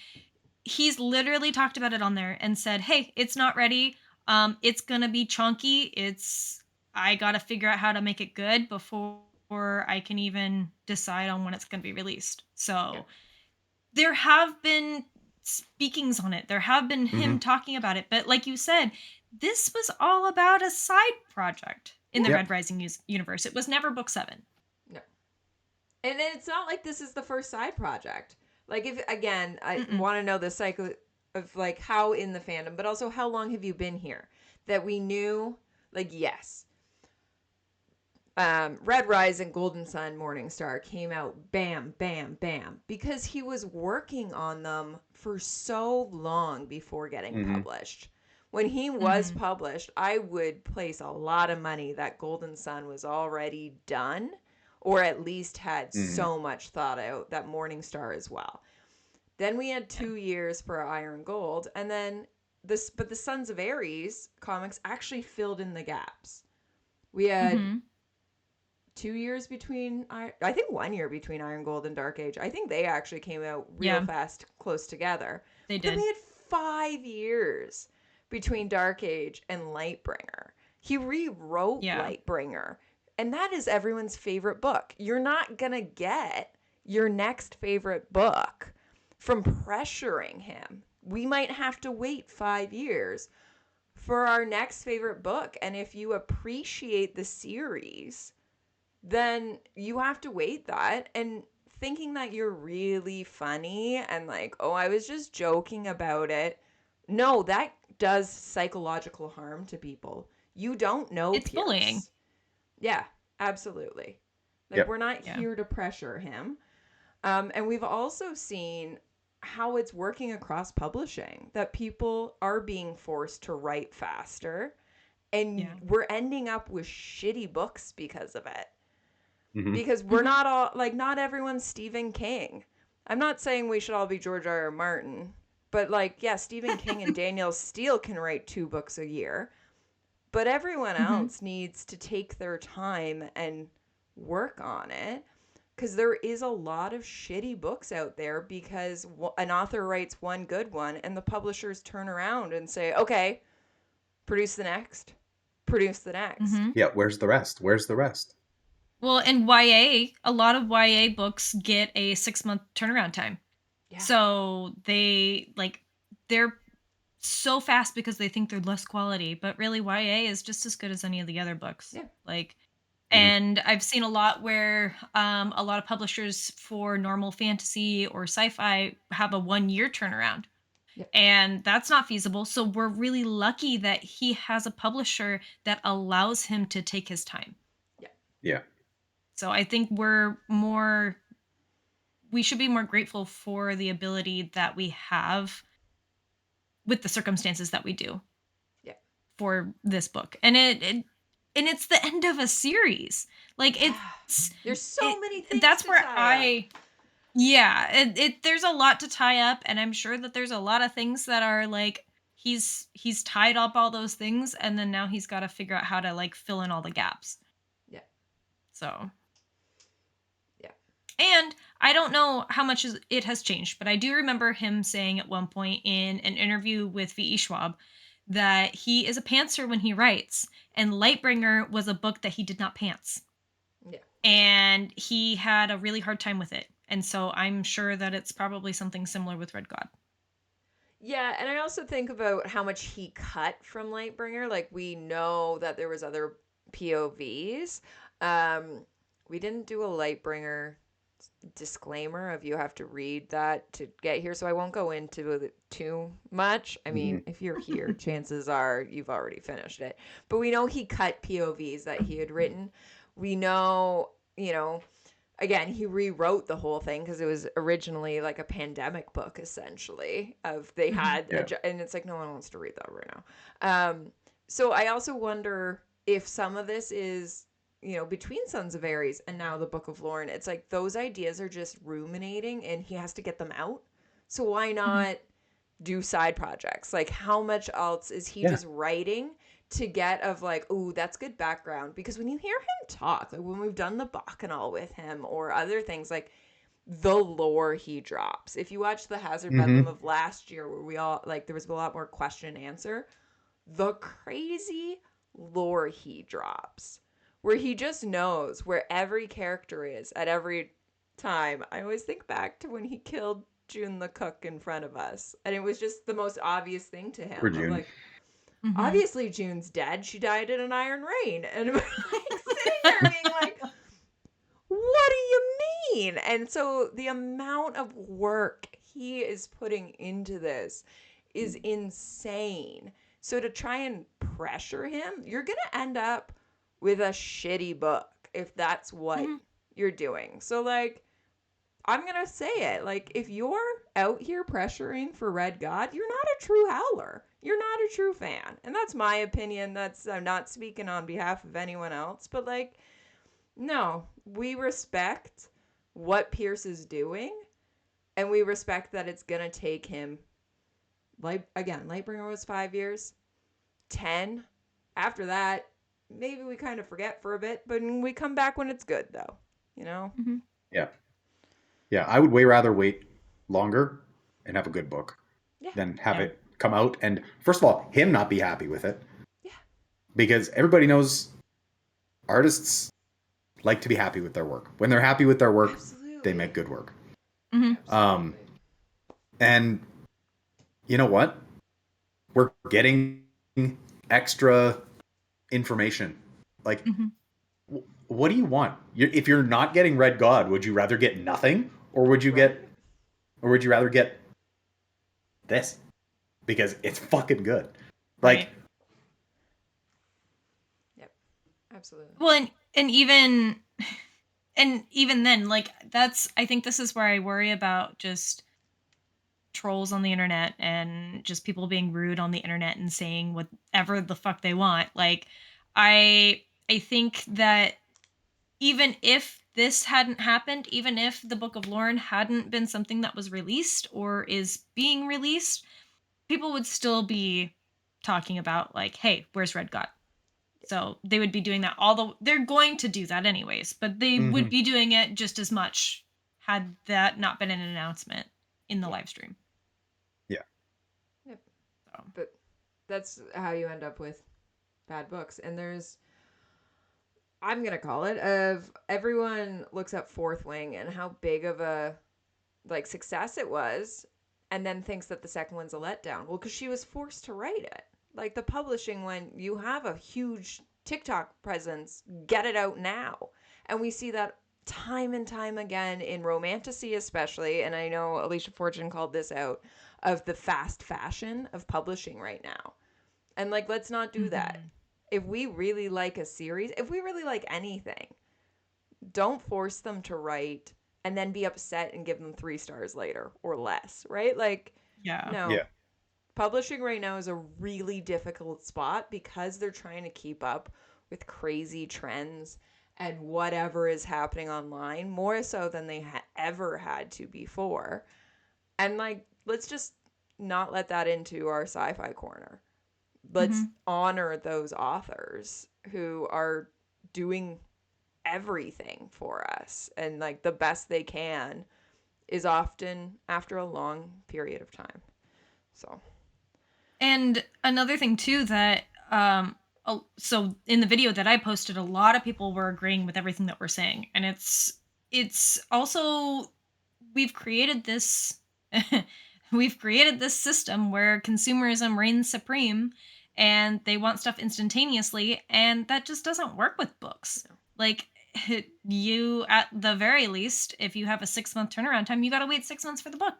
he's literally talked about it on there and said, hey, it's not ready. It's gonna be chunky. I gotta figure out how to make it good before I can even decide on when it's gonna be released. So there have been speakings on it. There have been him talking about it. But like you said, this was all about a side project in the Yep. Red Rising universe. It was never book 7. No. And it's not like this is the first side project. Like, if, again, I Mm-mm. want to know the cycle of like how in the fandom, but also how long have you been here? That we knew, like, yes. Red Rising, Golden Sun, Morning Star came out bam, bam, bam, because he was working on them for so long before getting Mhm. published. When he was Mhm. published, I would place a lot of money that Golden Sun was already done, or at least had so much thought out, that Morning Star as well. Then we had 2 years for Iron Gold, and then but the Sons of Ares comics actually filled in the gaps. We had Mm-hmm. 2 years between, I think 1 year between Iron Gold and Dark Age. I think they actually came out real Yeah. fast, close together. They But then did. we had 5 years between Dark Age and Lightbringer. He rewrote Yeah. Lightbringer, and that is everyone's favorite book. You're not gonna get your next favorite book from pressuring him. We might have to wait 5 years for our next favorite book. And if you appreciate the series, then you have to wait that. And thinking that you're really funny and like, oh, I was just joking about it. No, that does psychological harm to people. You don't know It's bullying. Pierce. Yeah, absolutely. Like, Yep. we're not Yeah. here to pressure him. And we've also seen how it's working across publishing, that people are being forced to write faster, and Yeah. we're ending up with shitty books because of it. Mhm. Because we're not all, like, not everyone's Stephen King. I'm not saying we should all be George R. R. Martin, but, like, yeah, Stephen King and Danielle Steele can write 2 books a year, but everyone else needs to take their time and work on it. Because there is a lot of shitty books out there because an author writes one good one and the publishers turn around and say, okay, produce the next. Produce the next. Yeah, where's the rest? Where's the rest? Well, in YA, a lot of YA books get a 6-month turnaround time. Yeah. So they're so fast because they think they're less quality, but really YA is just as good as any of the other books. Yeah. Like, Mhm. and I've seen a lot where a lot of publishers for normal fantasy or sci-fi have a 1-year turnaround. Yep. And that's not feasible. So we're really lucky that he has a publisher that allows him to take his time. Yeah. So I think we should be more grateful for the ability that we have with the circumstances that we do. Yeah. For this book. And it's the end of a series. Like, it's There's so many things that's to where tie up. there's a lot to tie up, and I'm sure that there's a lot of things that are like he's tied up all those things, and then now he's got to figure out how to like fill in all the gaps. Yeah. So Yeah. and I don't know how much it has changed, but I do remember him saying at one point in an interview with V.E. Schwab that he is a pantser when he writes, and Lightbringer was a book that he did not pants. Yeah. And he had a really hard time with it. And so I'm sure that it's probably something similar with Red God. Yeah, and I also think about how much he cut from Lightbringer. Like, we know that there was other POVs. We didn't do a Lightbringer disclaimer of you have to read that to get here, so I won't go into it too much. I mean, if you're here, chances are you've already finished it. But we know he cut POVs that he had written. We know, again, he rewrote the whole thing because it was originally like a pandemic book, essentially. Of they had, and it's like no one wants to read that right now. So I also wonder if some of this is, between Sons of Ares and now the Book of Lorne, it's like those ideas are just ruminating, and he has to get them out. So why not do side projects? Like, how much else is he just writing to get of like, ooh, that's good background? Because when you hear him talk, like when we've done the Bacchanal with him or other things, like the lore he drops. If you watch the Hazard Bedlam of last year, where we all, like, there was a lot more question and answer, the crazy lore he drops, where he just knows where every character is at every time. I always think back to when he killed June the cook in front of us, and it was just the most obvious thing to him. Poor June. Like, obviously June's dead. She died in an iron rain. And I'm like sitting there being like, what do you mean? And so the amount of work he is putting into this is insane. So to try and pressure him, you're going to end up with a shitty book if that's what you're doing. So, like, I'm going to say it. Like, if you're out here pressuring for Red God, you're not a true Howler. You're not a true fan. And that's my opinion. I'm not speaking on behalf of anyone else. But, like, no, we respect what Pierce is doing. And we respect that it's going to take him, like, again, Lightbringer was 5 years, 10. After that, maybe we kind of forget for a bit, but we come back when it's good, though, Yeah. Yeah, I would way rather wait longer and have a good book than have it come out and, first of all, him not be happy with it. Yeah. Because everybody knows artists like to be happy with their work. When they're happy with their work, they make good work. And you know what? We're getting extra information. Like, Mhm. what do you want? If you're not getting Red God, would you rather get nothing, or would you Right. would you rather get this? Because it's fucking good. Like, Right. Yep. Absolutely. Well, and even then, like, that's, I think this is where I worry about just trolls on the internet and just people being rude on the internet and saying whatever the fuck they want. Like, I think that even if this hadn't happened, even if the Book of Lauren hadn't been something that was released or is being released, people would still be talking about, like, hey, where's Red God? So they would be doing that, although they're going to do that anyways, but they would mhm. be doing it just as much had that not been an announcement in the Yeah. live stream. Yeah. Yep. So. But that's how you end up with bad books. And there's, I'm gonna call it, of everyone looks at Fourth Wing and how big of a like success it was, and then thinks that the second one's a letdown. Well, because she was forced to write it. Like the publishing, when you have a huge TikTok presence, get it out now. And we see that time and time again in romantasy, especially. And I know Alicia Fortune called this out, of the fast fashion of publishing right now. And like, let's not do that. Mhm. If we really like a series, if we really like anything, don't force them to write and then be upset and give them 3 stars later or less, right? Like, Yeah. no. Yeah. Publishing right now is a really difficult spot because they're trying to keep up with crazy trends and whatever is happening online, more so than they ever had to before. And like, let's just not let that into our sci-fi corner. Let's Mhm. honor those authors who are doing everything for us, and like the best they can is often after a long period of time. So And another thing too that so in the video that I posted, a lot of people were agreeing with everything that we're saying, and it's also, we've created this we've created this system where consumerism reigns supreme and they want stuff instantaneously, and that just doesn't work with books. no. Like, you, at the very least, if you have a 6-month turnaround time, you got to wait 6 months for the book.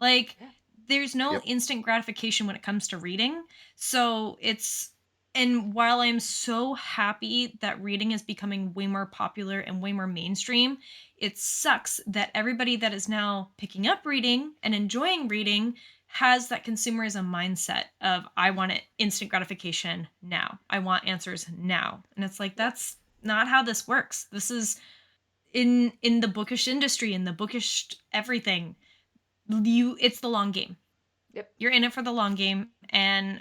Like, Yeah. there's no Yep. instant gratification when it comes to reading. So it's, and while I'm so happy that reading is becoming way more popular and way more mainstream, it sucks that everybody that is now picking up reading and enjoying reading has that consumerism mindset of, I want it instant gratification now. I want answers now. And it's like, Yeah. that's not how this works. This is in the bookish industry, in the bookish everything. It's the long game. Yep. You're in it for the long game, and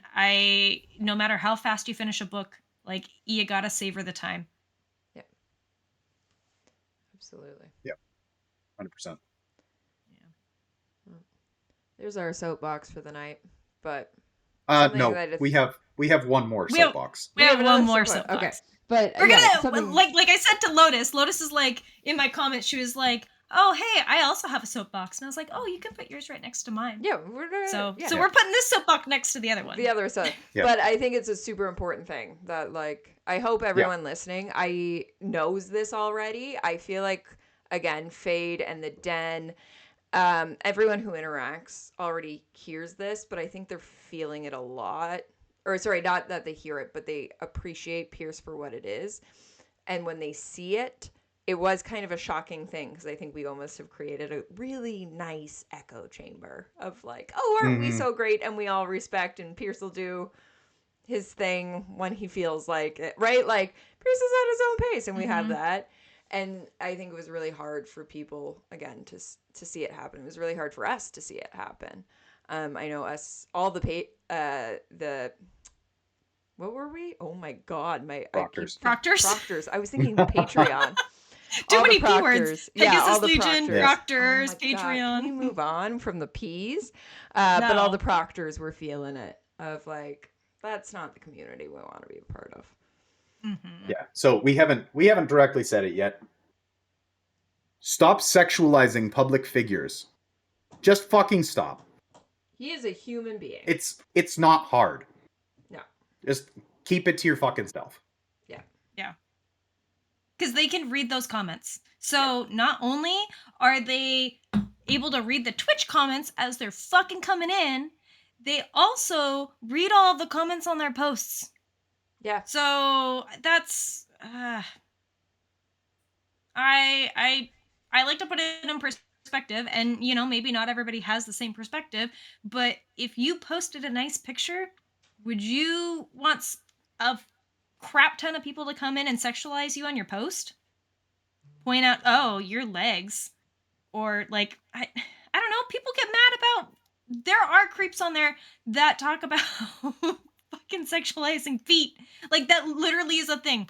no matter how fast you finish a book, like, you gotta savor the time. Yep. Absolutely. 100%. There's our soapbox for the night, but something No, that we have one more We have soapbox. we have one another more soapbox. soapbox. Okay, but We're yeah, gonna, something like I said to Lotus. Lotus is like, in my comments, she was like, "Oh, hey, I also have a soapbox," and I was like, "Oh, you can put yours right next to mine." yeah, we're gonna, So yeah. so we're putting this soapbox next to the other one. The other side. Yeah. But I think it's a super important thing that, like, I hope everyone listening knows this already. I feel like, again, Fade and the Den, everyone who interacts already hears this, but I think they're feeling it a lot. Or sorry, not that they hear it, but they appreciate Pierce for what it is. And when they see it, it was kind of a shocking thing, because I think we almost have created a really nice echo chamber of like, oh, aren't we Mhm. so great? And we all respect, and Pierce will do his thing when he feels like it, right? Like, Pierce is at his own pace, and we have that. And I think it was really hard for people, again, to see it happen. It was really hard for us to see it happen. I know us, all the what were we? Oh my God, Proctors. Proctors. I was thinking Patreon. Too All many the P words. proctors. Yeah, Pegasus all the Legion, proctors. Proctors, Oh my God, can we Patreon. move on from the P's? But all No. the proctors were feeling it, of like, that's not the community we want to be a part of. Mhm. Yeah. So we haven't directly said it yet. Stop sexualizing public figures. Just fucking stop. He is a human being. It's not hard. No. Just keep it to your fucking self. Yeah. Yeah. Because they can read those comments. So not only are they able to read the Twitch comments as they're fucking coming in, they also read all the comments on their posts. Yeah. So that's I like to put it in perspective, and you know, maybe not everybody has the same perspective, but if you posted a nice picture, would you want a crap ton of people to come in and sexualize you on your post? Point out, oh, your legs, or like I don't know, people get mad about, there are creeps on there that talk about fucking sexualizing feet. Like that literally is a thing.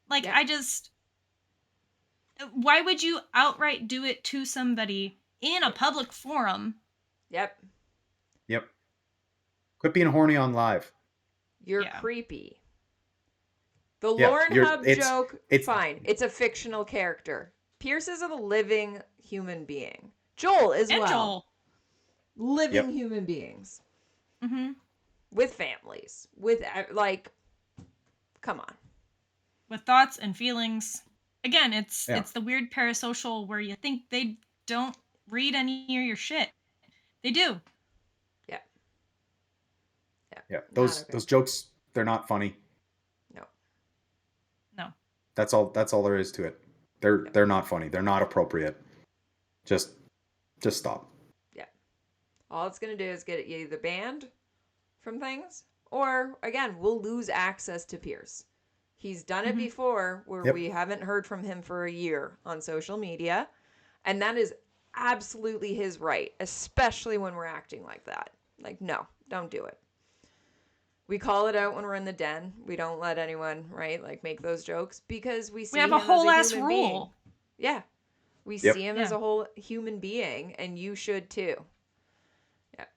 Like Yep. I just, why would you outright do it to somebody in a public forum? Yep. Yep. Quit being horny on live. You're Yeah. creepy. The Yeah, Lauren you're- Hub it's- joke, it's- fine. It's a fictional character. Pierce is a living human being. Joel as And well. Joel. Living Yep. human beings. Mm-hmm. With families. With, like, come on. With thoughts and feelings. Again, it's Yeah. the weird parasocial where you think they don't read any of your shit. They do. Yeah. Yeah, Not okay. those jokes, they're not funny. No. No. That's all there is to it. They're not funny. They're not appropriate. Just stop. Yeah. All it's going to do is get you either banned from things, or, again, we'll lose access to Pierce. He's done it Mhm. before where Yep. we haven't heard from him for a year on social media. And that is absolutely his right, especially when we're acting like that. Like, no, don't do it. We call it out when we're in the den. We don't let anyone, right, like make those jokes because we see We have him a whole as a ass human rule. being. Yeah. We Yep. see him as Yeah. a whole human being, and you should too. Yep.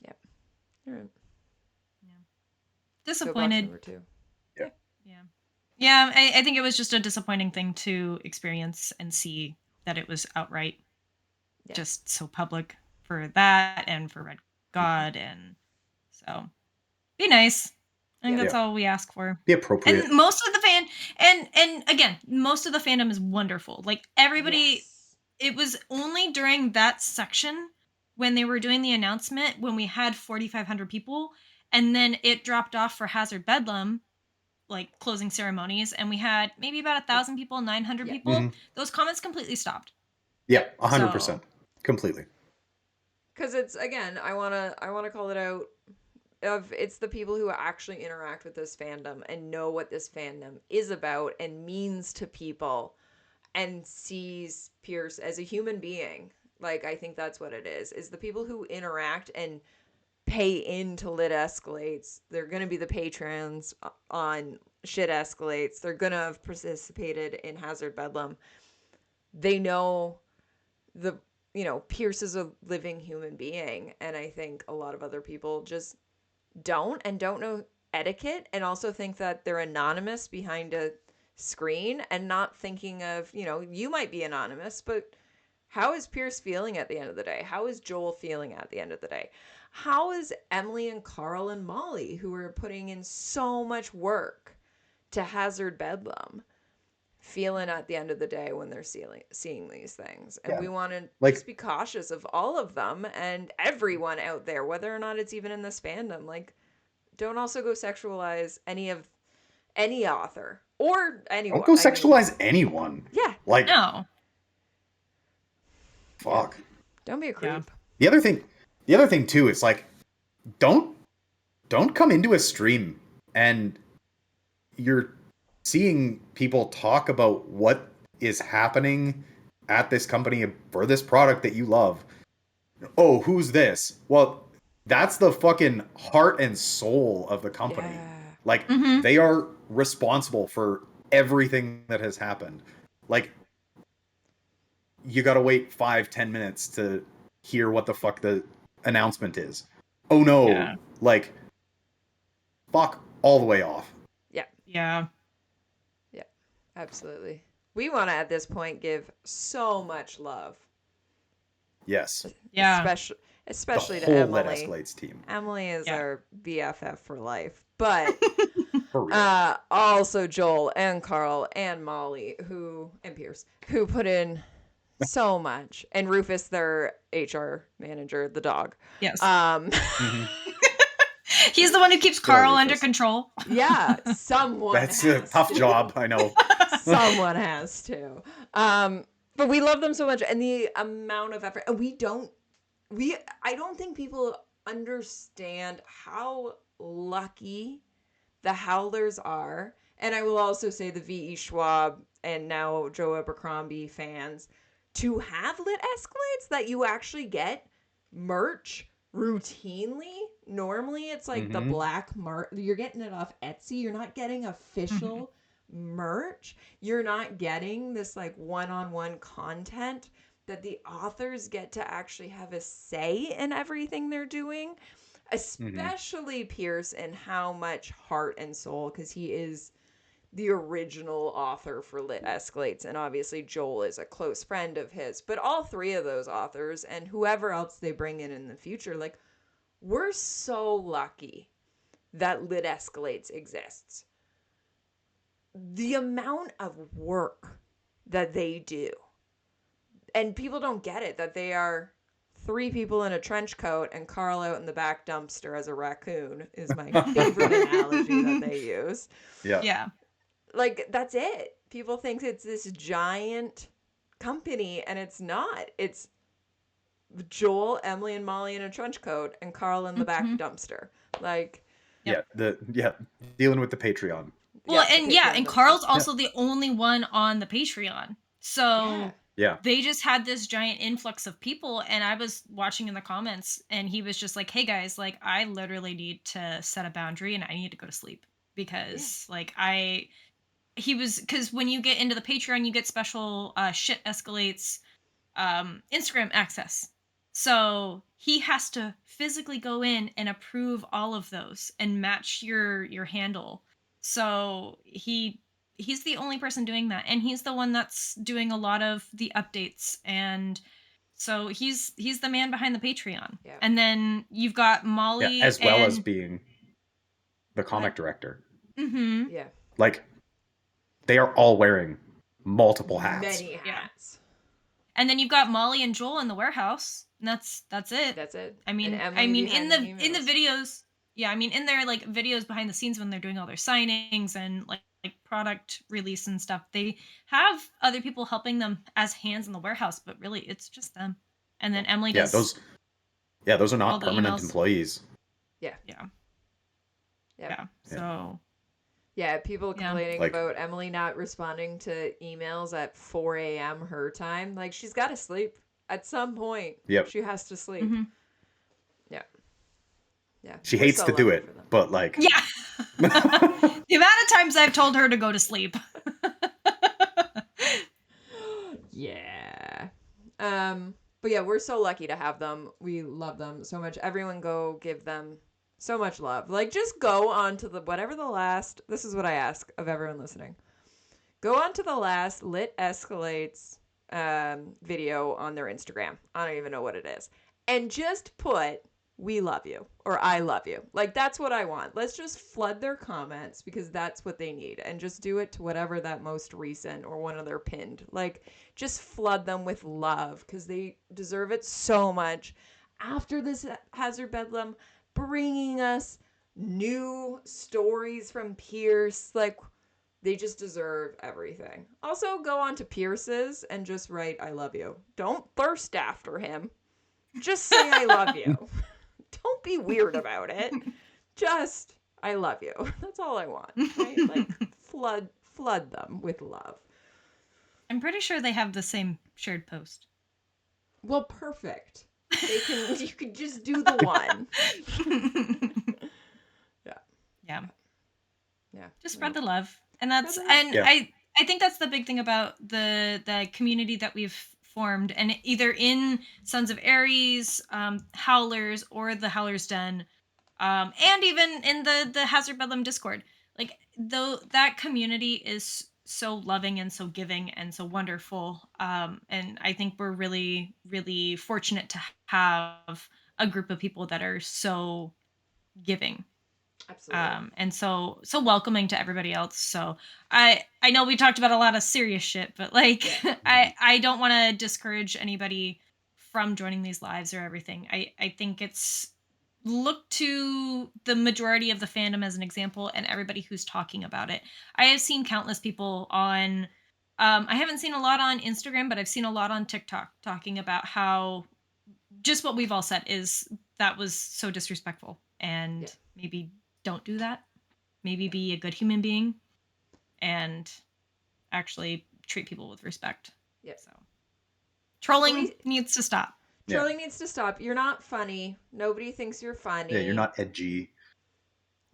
Yep. All right. Disappointed. Number 2. Yeah, I think it was just a disappointing thing to experience and see that it was outright just so public for that and for Red God, and so be nice. I think that's all we ask for. Be appropriate. And most of the and again, most of the fandom is wonderful. Like everybody, Yes. it was only during that section when they were doing the announcement when we had 4,500 people, and then it dropped off for Hazard Bedlam, like closing ceremonies, and we had maybe about 1,000 people, 900 Yeah. people. Mhm. Those comments completely stopped. Yeah, 100%. Completely. Because it's, again, I wanna call it out. It's the people who actually interact with this fandom and know what this fandom is about and means to people, and sees Pierce as a human being. Like, I think that's what it is the people who interact and pay into Lit Escalates. They're going to be the patrons on Shit Escalates. They're going to have participated in Hazard Bedlam. They know Pierce is a living human being, and I think a lot of other people just don't know etiquette, and also think that they're anonymous behind a screen and not thinking of, you might be anonymous, but how is Pierce feeling at the end of the day? How is Joel feeling at the end of the day? How is Emily and Carl and Molly, who are putting in so much work to Hazard Bedlam, feeling at the end of the day when they're seeing these things? And we want to just be cautious of all of them and everyone out there, whether or not it's even in this fandom. Like, don't also go sexualize any author or anyone. Don't go sexualize anyone. Yeah. Like, No. fuck. Don't be a creep. Yeah. The other thing too is, like, don't come into a stream and you're seeing people talk about what is happening at this company for this product that you love. Oh, who's this? Well, that's the fucking heart and soul of the company. Yeah. Like, Mhm. they are responsible for everything that has happened. Like, you gotta wait 5-10 minutes to hear what the fuck the announcement is. Oh no. Yeah. Like, fuck all the way off. Yeah. Absolutely. We want to, at this point, give so much love Yes. Yeah. Especially The to whole Lit Emily. Escalates team. Emily is Yeah. our BFF for life. But For real. also Joel and Carl and Molly and Pierce who put in so much. And Rufus, their HR manager, the dog. Yes. Mhm. He's the one who keeps Good old Carl under Rufus. control. Yeah, someone That's a has tough to. job, I know. Someone has to. But we love them so much, and the amount of effort. And I don't think people understand how lucky the Howlers are. And I will also say the V.E. Schwab and now Joe Abercrombie fans to have lit escalates that you actually get merch routinely. Normally it's like the Mhm. black mark. You're getting it off Etsy. You're not getting official merch. You're not getting this like one-on-one content that the authors get to actually have a say in everything they're doing, especially Pierce, and how much heart and soul, because he is the original author for Lit Escalates, and obviously Joel is a close friend of his. But all three of those authors and whoever else they bring in the future, like, we're so lucky that Lit Escalates exists. The amount of work that they do, and people don't get it, that they are 3 people in a trench coat and Carl out in the back dumpster as a raccoon is my favorite analogy that they use. Yeah. Yeah. Like, that's it. People think it's this giant company, and it's not. It's Joel, Emily, and Molly in a trench coat, and Carl in the back dumpster. Like, Yeah. Dealing with the Patreon. Well, the and Patreon and dumpster. Carl's also the only one on the Patreon. So Yeah. they just had this giant influx of people, and I was watching in the comments, and he was just like, "Hey guys, like I literally need to set a boundary and I need to go to sleep because because when you get into the Patreon, you get special shit escalates Instagram access. So he has to physically go in and approve all of those and match your handle. So he's the only person doing that, and he's the one that's doing a lot of the updates, and so he's the man behind the Patreon. Yeah. And then you've got Molly, Yeah, as well as and being the comic director. Mhm. Yeah. Like, they are all wearing multiple hats. Many Yeah. hats. And then you've got Molly and Joel in the warehouse. And that's it. That's it. I mean, And Emily in behind the the in the emails. videos, yeah, I mean in their like videos behind the scenes when they're doing all their signings and like product release and stuff, they have other people helping them as hands in the warehouse, but really it's just them. And then Emily Yeah, does those are all not the permanent emails. employees. Yeah. So Yeah, people Yeah. complaining Like- about Emily not responding to emails at 4 a.m. her time. Like, she's got to sleep. At some point, Yep. she has to sleep. Mhm. Yeah. She We're hates so to do lucky it, for them. but like, yeah. The amount of times I've told her to go to sleep. Yeah. But yeah, we're so lucky to have them. We love them so much. Everyone go give them so much love. Like, just go on to this is what I ask of everyone listening. Go on to the last Lit Escalates video on their Instagram. I don't even know what it is. And just put, "We love you," or "I love you." Like, that's what I want. Let's just flood their comments because that's what they need. And just do it to whatever that most recent or one of their pinned. Like, just flood them with love because they deserve it so much. After this Hazard Bedlam, bringing us new stories from Pierce. Like, they just deserve everything. Also, go on to Pierce's and just write, "I love you." Don't thirst after him. Just say, "I love you." Don't be weird about it. Just, "I love you." That's all I want. Right? Like, flood them with love. I'm pretty sure they have the same shared post. Well, perfect. You could just do the one. Yeah. Yeah. Just spread the love. And that's Spread the love. and Yeah. I think that's the big thing about the community that we've formed, and either in Sons of Ares, Howlers, or the Howlers Den, and even in the Hazard Bedlam Discord. Like, though that community is so loving and so giving and so wonderful. And I think we're really, really fortunate to have a group of people that are so giving, Absolutely. and so welcoming to everybody else. So I know we talked about a lot of serious shit, but like I don't want to discourage anybody from joining these lives or everything. I think it's look to the majority of the fandom as an example and everybody who's talking about it. I have seen countless people on I haven't seen a lot on Instagram, but I've seen a lot on TikTok talking about how just what we've all said is that was so disrespectful, and Yeah. maybe don't do that. Maybe be a good human being and actually treat people with respect. Yep. So trolling We- needs to stop. Yeah. Trolling needs to stop. You're not funny. Nobody thinks you're funny. Yeah, you're not edgy.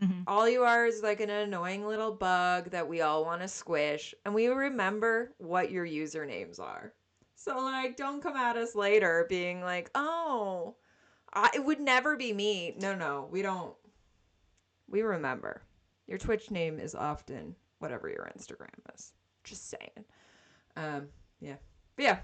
Mhm. All you are is like an annoying little bug that we all want to squish, and we remember what your usernames are. So like, don't come at us later being like, "Oh, it would never be me." No, we don't. We remember. Your Twitch name is often whatever your Instagram is. Just saying. Yeah. But yeah.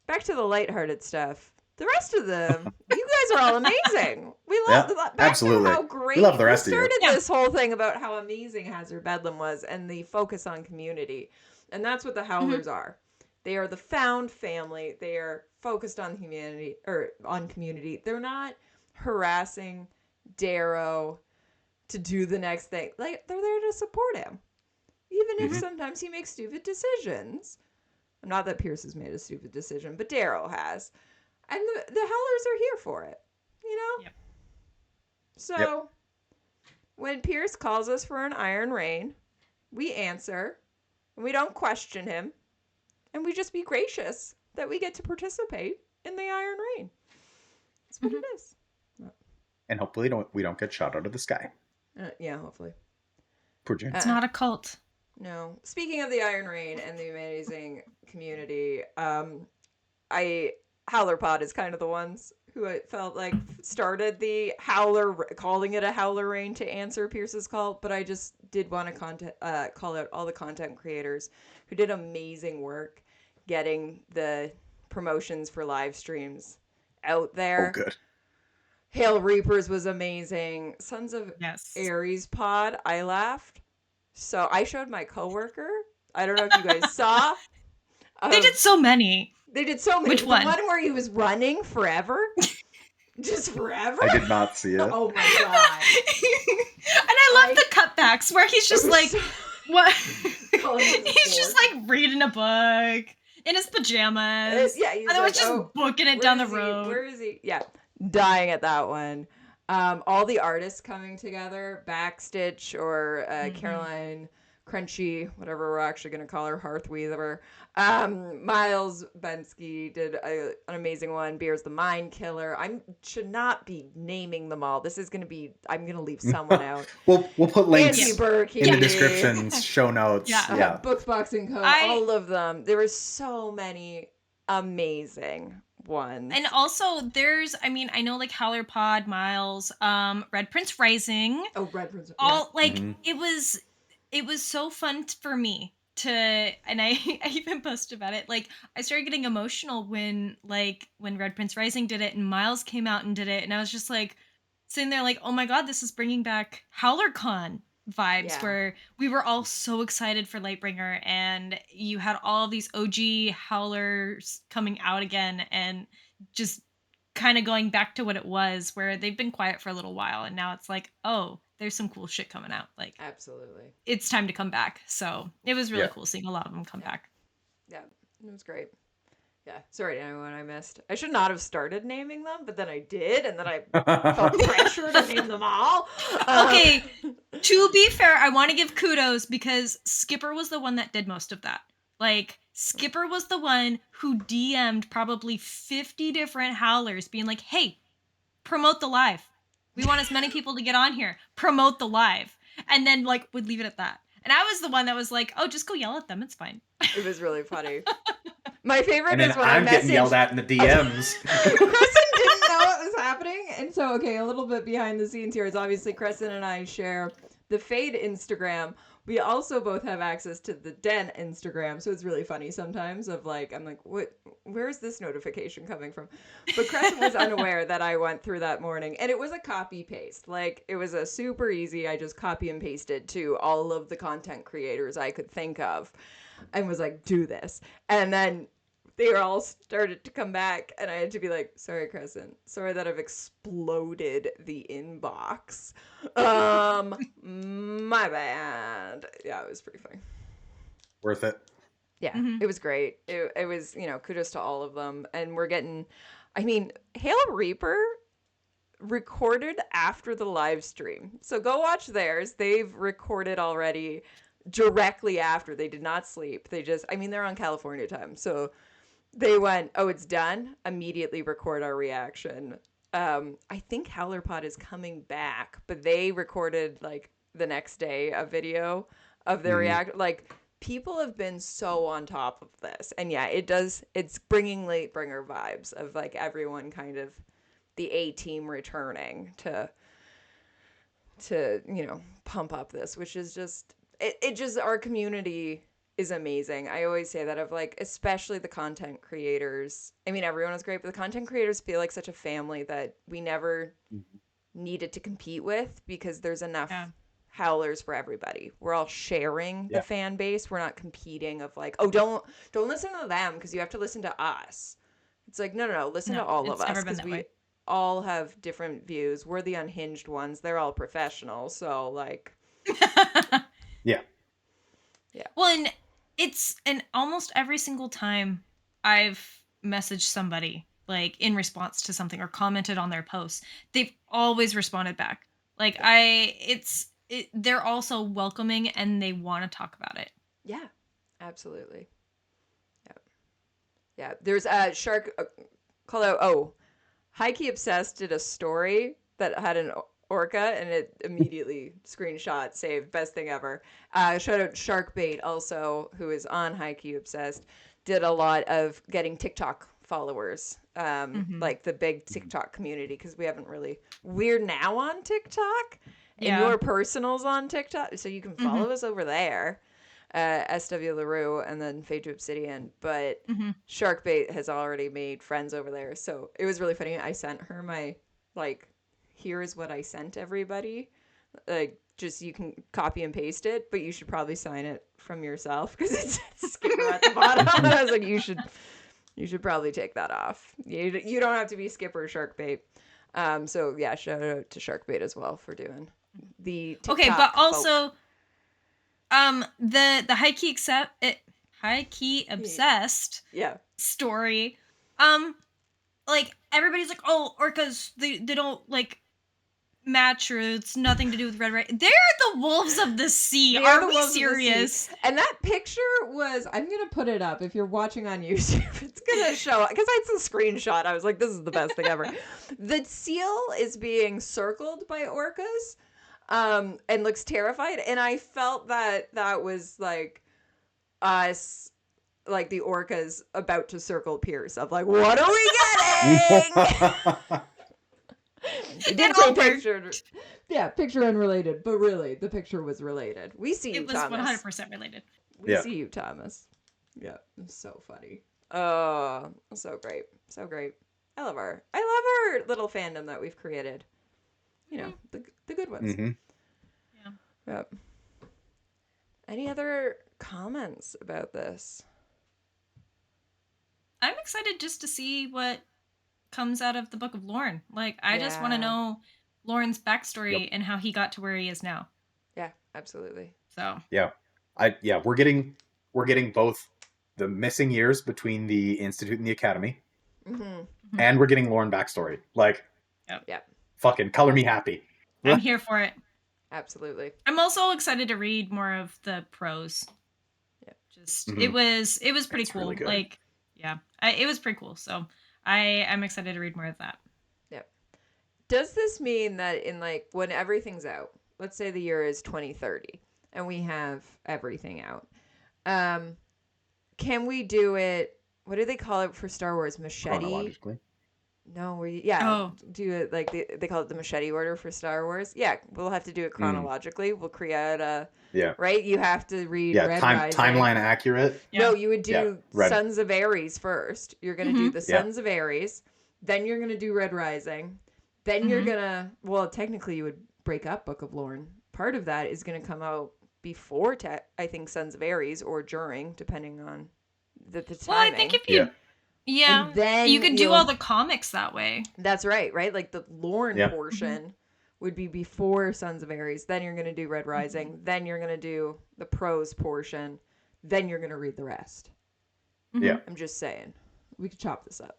Back to the lighthearted stuff. The rest of them, you guys are all amazing. We love Yeah, back absolutely. to how great We love the rest of we you. started Yeah. this whole thing about how amazing Hazard Bedlam was and the focus on community. And that's what the Howlers are. They are the found family. They are focused on humanity or on community. They're not harassing Darrow to do the next thing. Like, they're there to support him. Even if sometimes he makes stupid decisions. Not that Pierce has made a stupid decision, but Darrow has. And the Howlers are here for it, you know? Yep. So, when Pierce calls us for an Iron Rain, we answer, and we don't question him, and we just be gracious that we get to participate in the Iron Rain. That's what it is. And hopefully we don't get shot out of the sky. Yeah, howefully. Poor Jane. It's not a cult. No. Speaking of the Iron Rain and the amazing community, Howler Pod is kind of the ones who I felt like started the Howler, calling it a Howler Rain to answer Pierce's call. But I just did want to call out all the content creators who did amazing work getting the promotions for live streams out there. Oh, good. Hail Reapers was amazing. Sons of Yes. Ares Pod, I laughed. So I showed my coworker. I don't know if you guys saw. They did so many. They did so many. Which one? The one where he was running forever. Just forever? I did not see it. Oh my god. And I love the cutbacks where he's just like, what? Calling it a He's just sport. like reading a book in his pajamas. Yeah, he's And then like, was just oh, booking it where down the is he? road. Where is he? Yeah. Dying at that one. All the artists coming together, Backstitch or Caroline Crunchy, whatever we're actually going to call her, Hearth Weaver. Miles Bensky did an amazing one. Beer's the Mind Killer. I should not be naming them all. This is going to be, I'm going to leave someone out. We'll put links Andy Berkey. in the descriptions, show notes. Yeah. Yeah. Bookboxing Co. All of them. There were so many amazing ones. And also there's, I mean, I know like Howler Pod, Miles, Red Prince Rising. Oh, Red Prince. All like Mhm. it was so fun for me to, and I even posted about it. Like I started getting emotional when Red Prince Rising did it and Miles came out and did it, and I was just like sitting there like, oh my god, this is bringing back HowlerCon vibes, Yeah. where we were all so excited for Lightbringer, and you had all of these OG Howlers coming out again, and just kind of going back to what it was, where they've been quiet for a little while, and now it's like, oh, there's some cool shit coming out. Like, Absolutely. it's time to come back. So it was really Yeah. cool seeing a lot of them come back. Yeah, it was great. Yeah, sorry to anyone I missed. I should not have started naming them, but then I did, and then I felt pressure to name them all. Okay, to be fair, I want to give kudos because Skipper was the one that did most of that. Like, Skipper was the one who DM'd probably 50 different Howlers being like, hey, promote the live. We want as many people to get on here. Promote the live. And then, like, would leave it at that. And I was the one that was like, oh, just go yell at them. It's fine. It was really funny. My favorite And then is when I'm I getting yelled messaged. at in the DMs. Kristen didn't know what was happening, and so a little bit behind the scenes here is obviously Kristen and I share the Fade Instagram, we also both have access to the Den Instagram, so it's really funny sometimes of like, I'm like, where's this notification coming from? But Crescent was unaware that I went through that morning, and it was a copy paste. Like, it was a super easy, I just copy and pasted to all of the content creators I could think of and was like, do this. And then they all started to come back, and I had to be like, sorry, Crescent. Sorry that I've exploded the inbox. My bad. Yeah, it was pretty funny. Worth it. Yeah, It was great. It was, kudos to all of them. And we're getting, Hail Reaper recorded after the live stream. So go watch theirs. They've recorded already directly after. They did not sleep. They're on California time. So they went, oh, it's done. Immediately record our reaction. I think HowlerPod is coming back, but they recorded like the next day a video of their react. Like, people have been so on top of this, and yeah, it's bringing late bringer vibes of like everyone kind of the A team returning to pump up this, which is just it just our community is amazing. I always say that of like, especially the content creators. Everyone is great, but the content creators feel like such a family that we never needed to compete with because there's enough Howlers for everybody. We're all sharing the fan base. We're not competing of like, oh, don't listen to them because you have to listen to us. It's like, no, listen to all of us because we all have different views. We're the unhinged ones. They're all professional. So like, Yeah. Well, and almost every single time I've messaged somebody like in response to something or commented on their posts, they've always responded back. Like they're also welcoming and they want to talk about it. Yeah, absolutely. Yeah. There's a shark call out. Oh, High Key Obsessed did a story that had an orca, and it immediately screenshot saved. Best thing ever. Shout out Sharkbait also, who is on High Key Obsessed, did a lot of getting TikTok followers, like the big TikTok community, because we're now on TikTok, and your personal's on TikTok, so you can follow us over there. SW LaRue and then Fade to Obsidian, but Sharkbait has already made friends over there, so it was really funny. I sent her my like, here's what I sent everybody. Like, just you can copy and paste it, but you should probably sign it from yourself because it's Skipper at the bottom. I was like, you should probably take that off. You don't have to be Skipper or Sharkbait. So yeah, shout out to Sharkbait as well for doing the TikTok okay, but also folk. the high key obsessed story, like everybody's like, oh, orcas, they don't like match, or it's nothing to do with red. They're the wolves of the sea. Are we serious? And that picture was, I'm gonna put it up if you're watching on YouTube. It's gonna show up because it's a screenshot. I was like, this is the best thing ever. The seal is being circled by orcas, and looks terrified. And I felt that was like us, like the orcas about to circle Pierce of like, what are we getting? It did say picture. Yeah, picture unrelated, but really, the picture was related. We see you, Thomas. It was 100% related. We see you, Thomas. Yeah, it's so funny. Oh, so great. So great. I love our little fandom that we've created. The good ones. Yeah. Yep. Any other comments about this? I'm excited just to see what comes out of the Book of Lorne. Like, I just want to know Lorne's backstory and how he got to where he is now. Yeah, absolutely. So we're getting both the missing years between the Institute and the Academy, and we're getting Lorne backstory. Like, fucking color me happy. I'm here for it. Absolutely. I'm also excited to read more of the prose. Yeah, just it was pretty cool. Really good. Like, it was pretty cool. So I'm excited to read more of that. Yep. Does this mean that in like when everything's out, let's say the year is 2030 and we have everything out, can we do it? What do they call it for Star Wars? Machete? Chronologically. No, Oh. do it like they call it the machete order for Star Wars. Yeah, we'll have to do it chronologically. We'll create a right. You have to read Red Rising. Timeline accurate. No, you would do Red. Sons of Ares first. You're gonna do the Sons of Ares, then you're gonna do Red Rising, then you're gonna technically you would break up Book of Lorne. Part of that is gonna come out before I think Sons of Ares or during, depending on the timing. Well, I think if you and then you could do all the comics that way. That's right? Like the Lorne portion would be before Sons of Ares. Then you're going to do Red Rising. Then you're going to do the prose portion. Then you're going to read the rest. Yeah. I'm just saying. We could chop this up.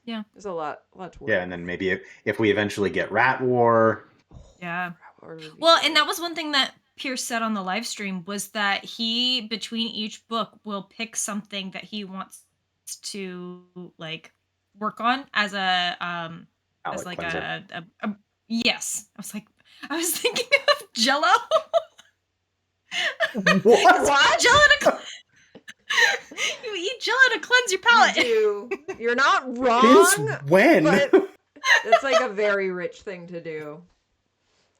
Yeah. There's a lot to work. Yeah, and then maybe if we eventually get Rat War. Yeah. Well, and that was one thing that Pierce said on the live stream was that he, between each book, will pick something that he wants to like work on as a as like a yes. I was thinking of Jello. What? Jello you eat Jello to cleanse your palate. You do. You're not wrong. Since when? But it's like a very rich thing to do.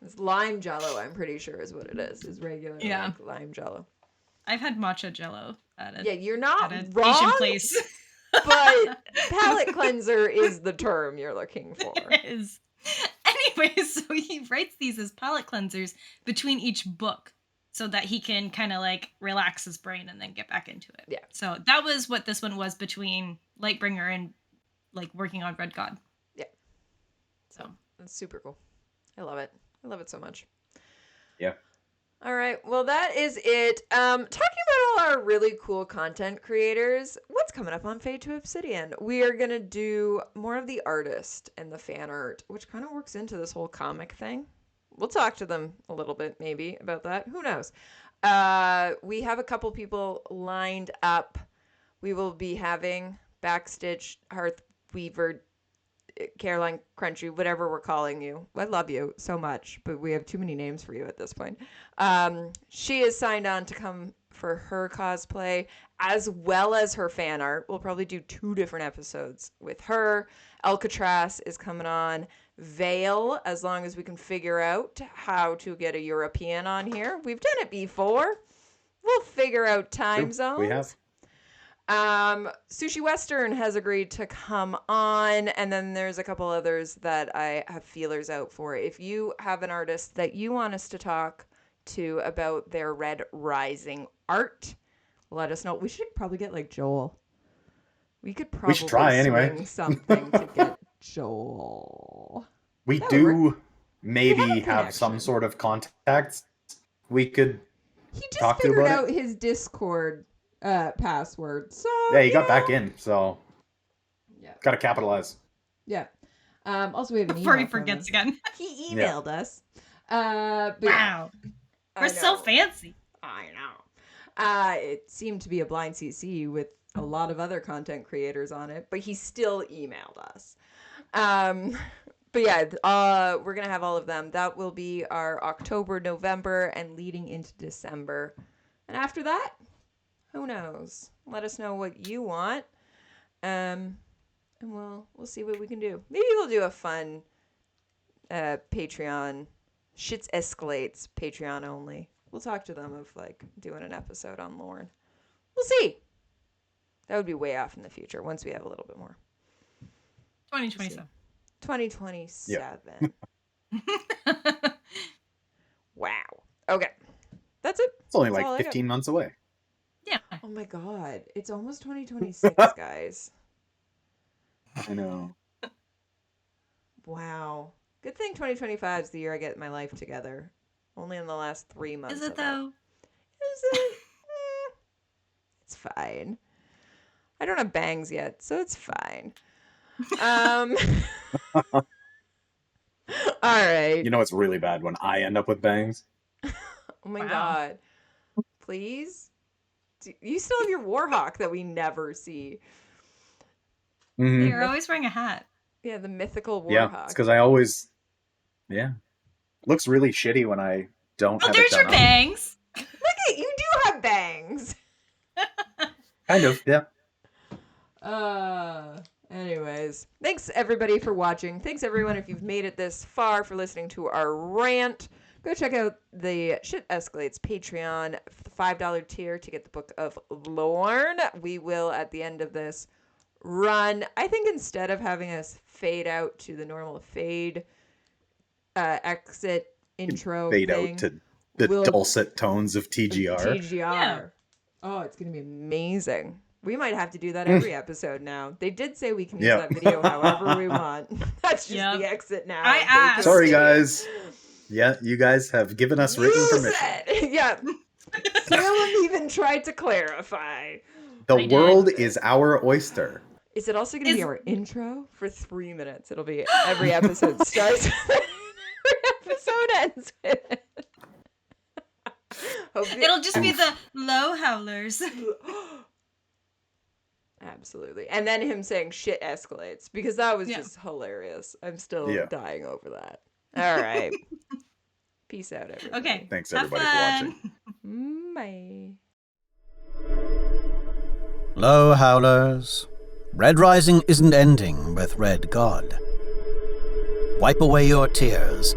It's lime Jello, I'm pretty sure is what it is. Is regular like, lime Jello. I've had matcha Jello at a you're not at a wrong. Asian place. But palate cleanser is the term you're looking for. It is. Anyway, so he writes these as palate cleansers between each book so that he can kind of like relax his brain and then get back into it. Yeah. So that was what this one was between Lightbringer and like working on Red God. Yeah. So that's super cool. I love it. I love it so much. Yeah. All right. Well, that is it. Talking about all our really cool content creators, what's coming up on Fade to Obsidian? We are going to do more of the artist and the fan art, which kind of works into this whole comic thing. We'll talk to them a little bit maybe about that. Who knows? We have a couple people lined up. We will be having Backstitch, Hearth Weaver, Caroline Crunchy, whatever we're calling you. I love you so much, but we have too many names for you at this point. She is signed on to come for her cosplay as well as her fan art. We'll probably do 2 different episodes with her. Alcatraz is coming on. Vale, as long as we can figure out how to get a European on here. We've done it before. We'll figure out time zones. We have. Sushi Western has agreed to come on, and then there's a couple others that I have feelers out for. If you have an artist that you want us to talk to about their Red Rising art, let us know. We should probably get like Joel. We could probably should try anyway. swing something to get Joel. We That do would work. maybe have a have some connection. sort of contacts. We could He just talk to figured about out his Discord password. So yeah, he got back in, so Yeah. gotta capitalize. Yeah. Also, we have an before he email from forgets him. again. He emailed us. But yeah, Wow. I We're so know. fancy. I know. It seemed to be a blind CC with a lot of other content creators on it, but he still emailed us. But yeah, we're gonna have all of them. That will be our October, November, and leading into December. And after that, who knows? Let us know what you want, and we'll see what we can do. Maybe we'll do a fun Patreon. Shit's Escalates Patreon only. We'll talk to them of like doing an episode on Lorne. We'll see. That would be way off in the future once we have a little bit more. 2027. 2027. Wow. Okay. That's it. It's only That's all I like got. 15 months away. Yeah. Oh my god. It's almost 2026, guys. I know. Wow. Good thing 2025 is the year I get my life together. Only in the last 3 months. Is it of though? Is it? It's fine. I don't have bangs yet, so it's fine. All right. You know it's really bad when I end up with bangs. Oh my Wow. god. Please? You still have your Warhawk that we never see. Mhm. You're always wearing a hat. Yeah, the mythical Warhawk. Yeah, it's because I always, looks really shitty when I don't Oh, have there's it your done up. bangs. Look at you do have bangs. Kind of, yeah. Anyways, thanks everybody for watching. Thanks everyone if you've made it this far for listening to our rant. Go check out the Shit Escalates Patreon, the $5 tier to get the Book of Lorne. We will, at the end of this run, I think instead of having us fade out to the normal fade exit intro Fade thing, out to the dulcet tones of TGR. TGR. Yeah. Oh, it's going to be amazing. We might have to do that every episode now. They did say we can use that video however we want. That's just the exit now. I asked. Sorry, guys. Yeah, you guys have given us written permission. Yeah. Salem even tried to clarify. The world is our oyster. Is it also going to be our intro for 3 minutes? It'll be every episode starts. Every episode ends with it. It'll just be the low howlers. Absolutely. And then him saying shit escalates because that was just hilarious. I'm still dying over that. All right. Peace out, everybody. Okay. Thanks, everybody, for watching. Bye. Lo, Howlers. Red Rising isn't ending with Red God. Wipe away your tears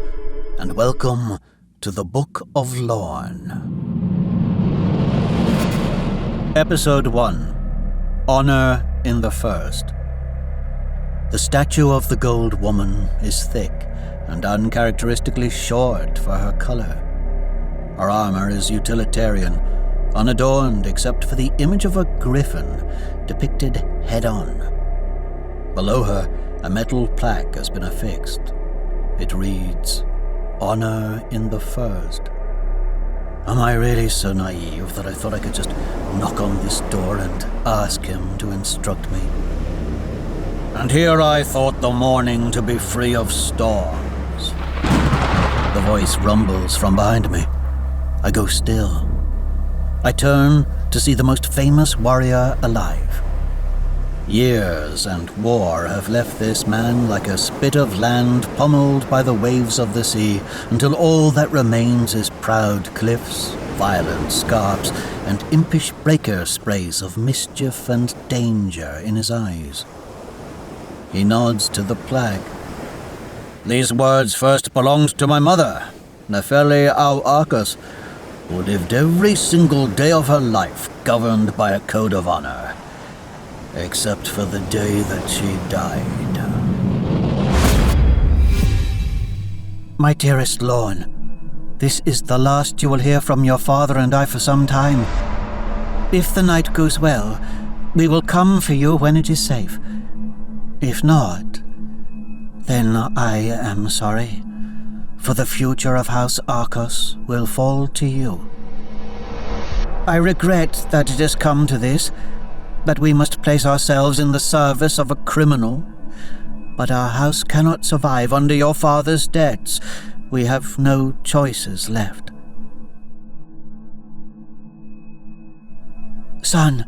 and welcome to the Book of Lorne. Episode 1. Honor in the First. The statue of the Gold Woman is thick and uncharacteristically short for her color. Her armor is utilitarian, unadorned except for the image of a griffin depicted head-on. Below her, a metal plaque has been affixed. It reads, Honor in the First. Am I really so naive that I thought I could just knock on this door and ask him to instruct me? And here I thought the morning to be free of storms. The voice rumbles from behind me. I go still. I turn to see the most famous warrior alive. Years and war have left this man like a spit of land pummeled by the waves of the sea, until all that remains is proud cliffs, violent scarps, and impish breaker sprays of mischief and danger in his eyes. He nods to the plaque. These words first belonged to my mother, Nepheli au Arcus, who lived every single day of her life governed by a code of honor. Except for the day that she died. My dearest Lorne, this is the last you will hear from your father and I for some time. If the night goes well, we will come for you when it is safe. If not, then I am sorry, for the future of House Arcos will fall to you. I regret that it has come to this, that we must place ourselves in the service of a criminal. But our house cannot survive under your father's debts. We have no choices left. Son,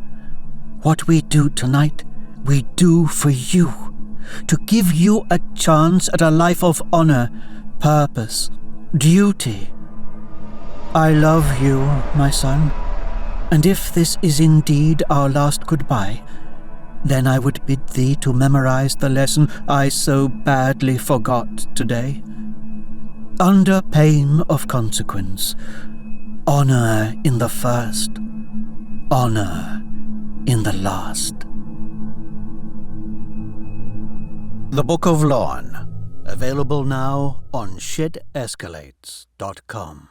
what we do tonight, we do for you. To give you a chance at a life of honor, purpose, duty. I love you, my son. And if this is indeed our last goodbye, then I would bid thee to memorize the lesson I so badly forgot today. Under pain of consequence, honor in the first, honor in the last. The Book of Lorne, available now on shitescalates.com.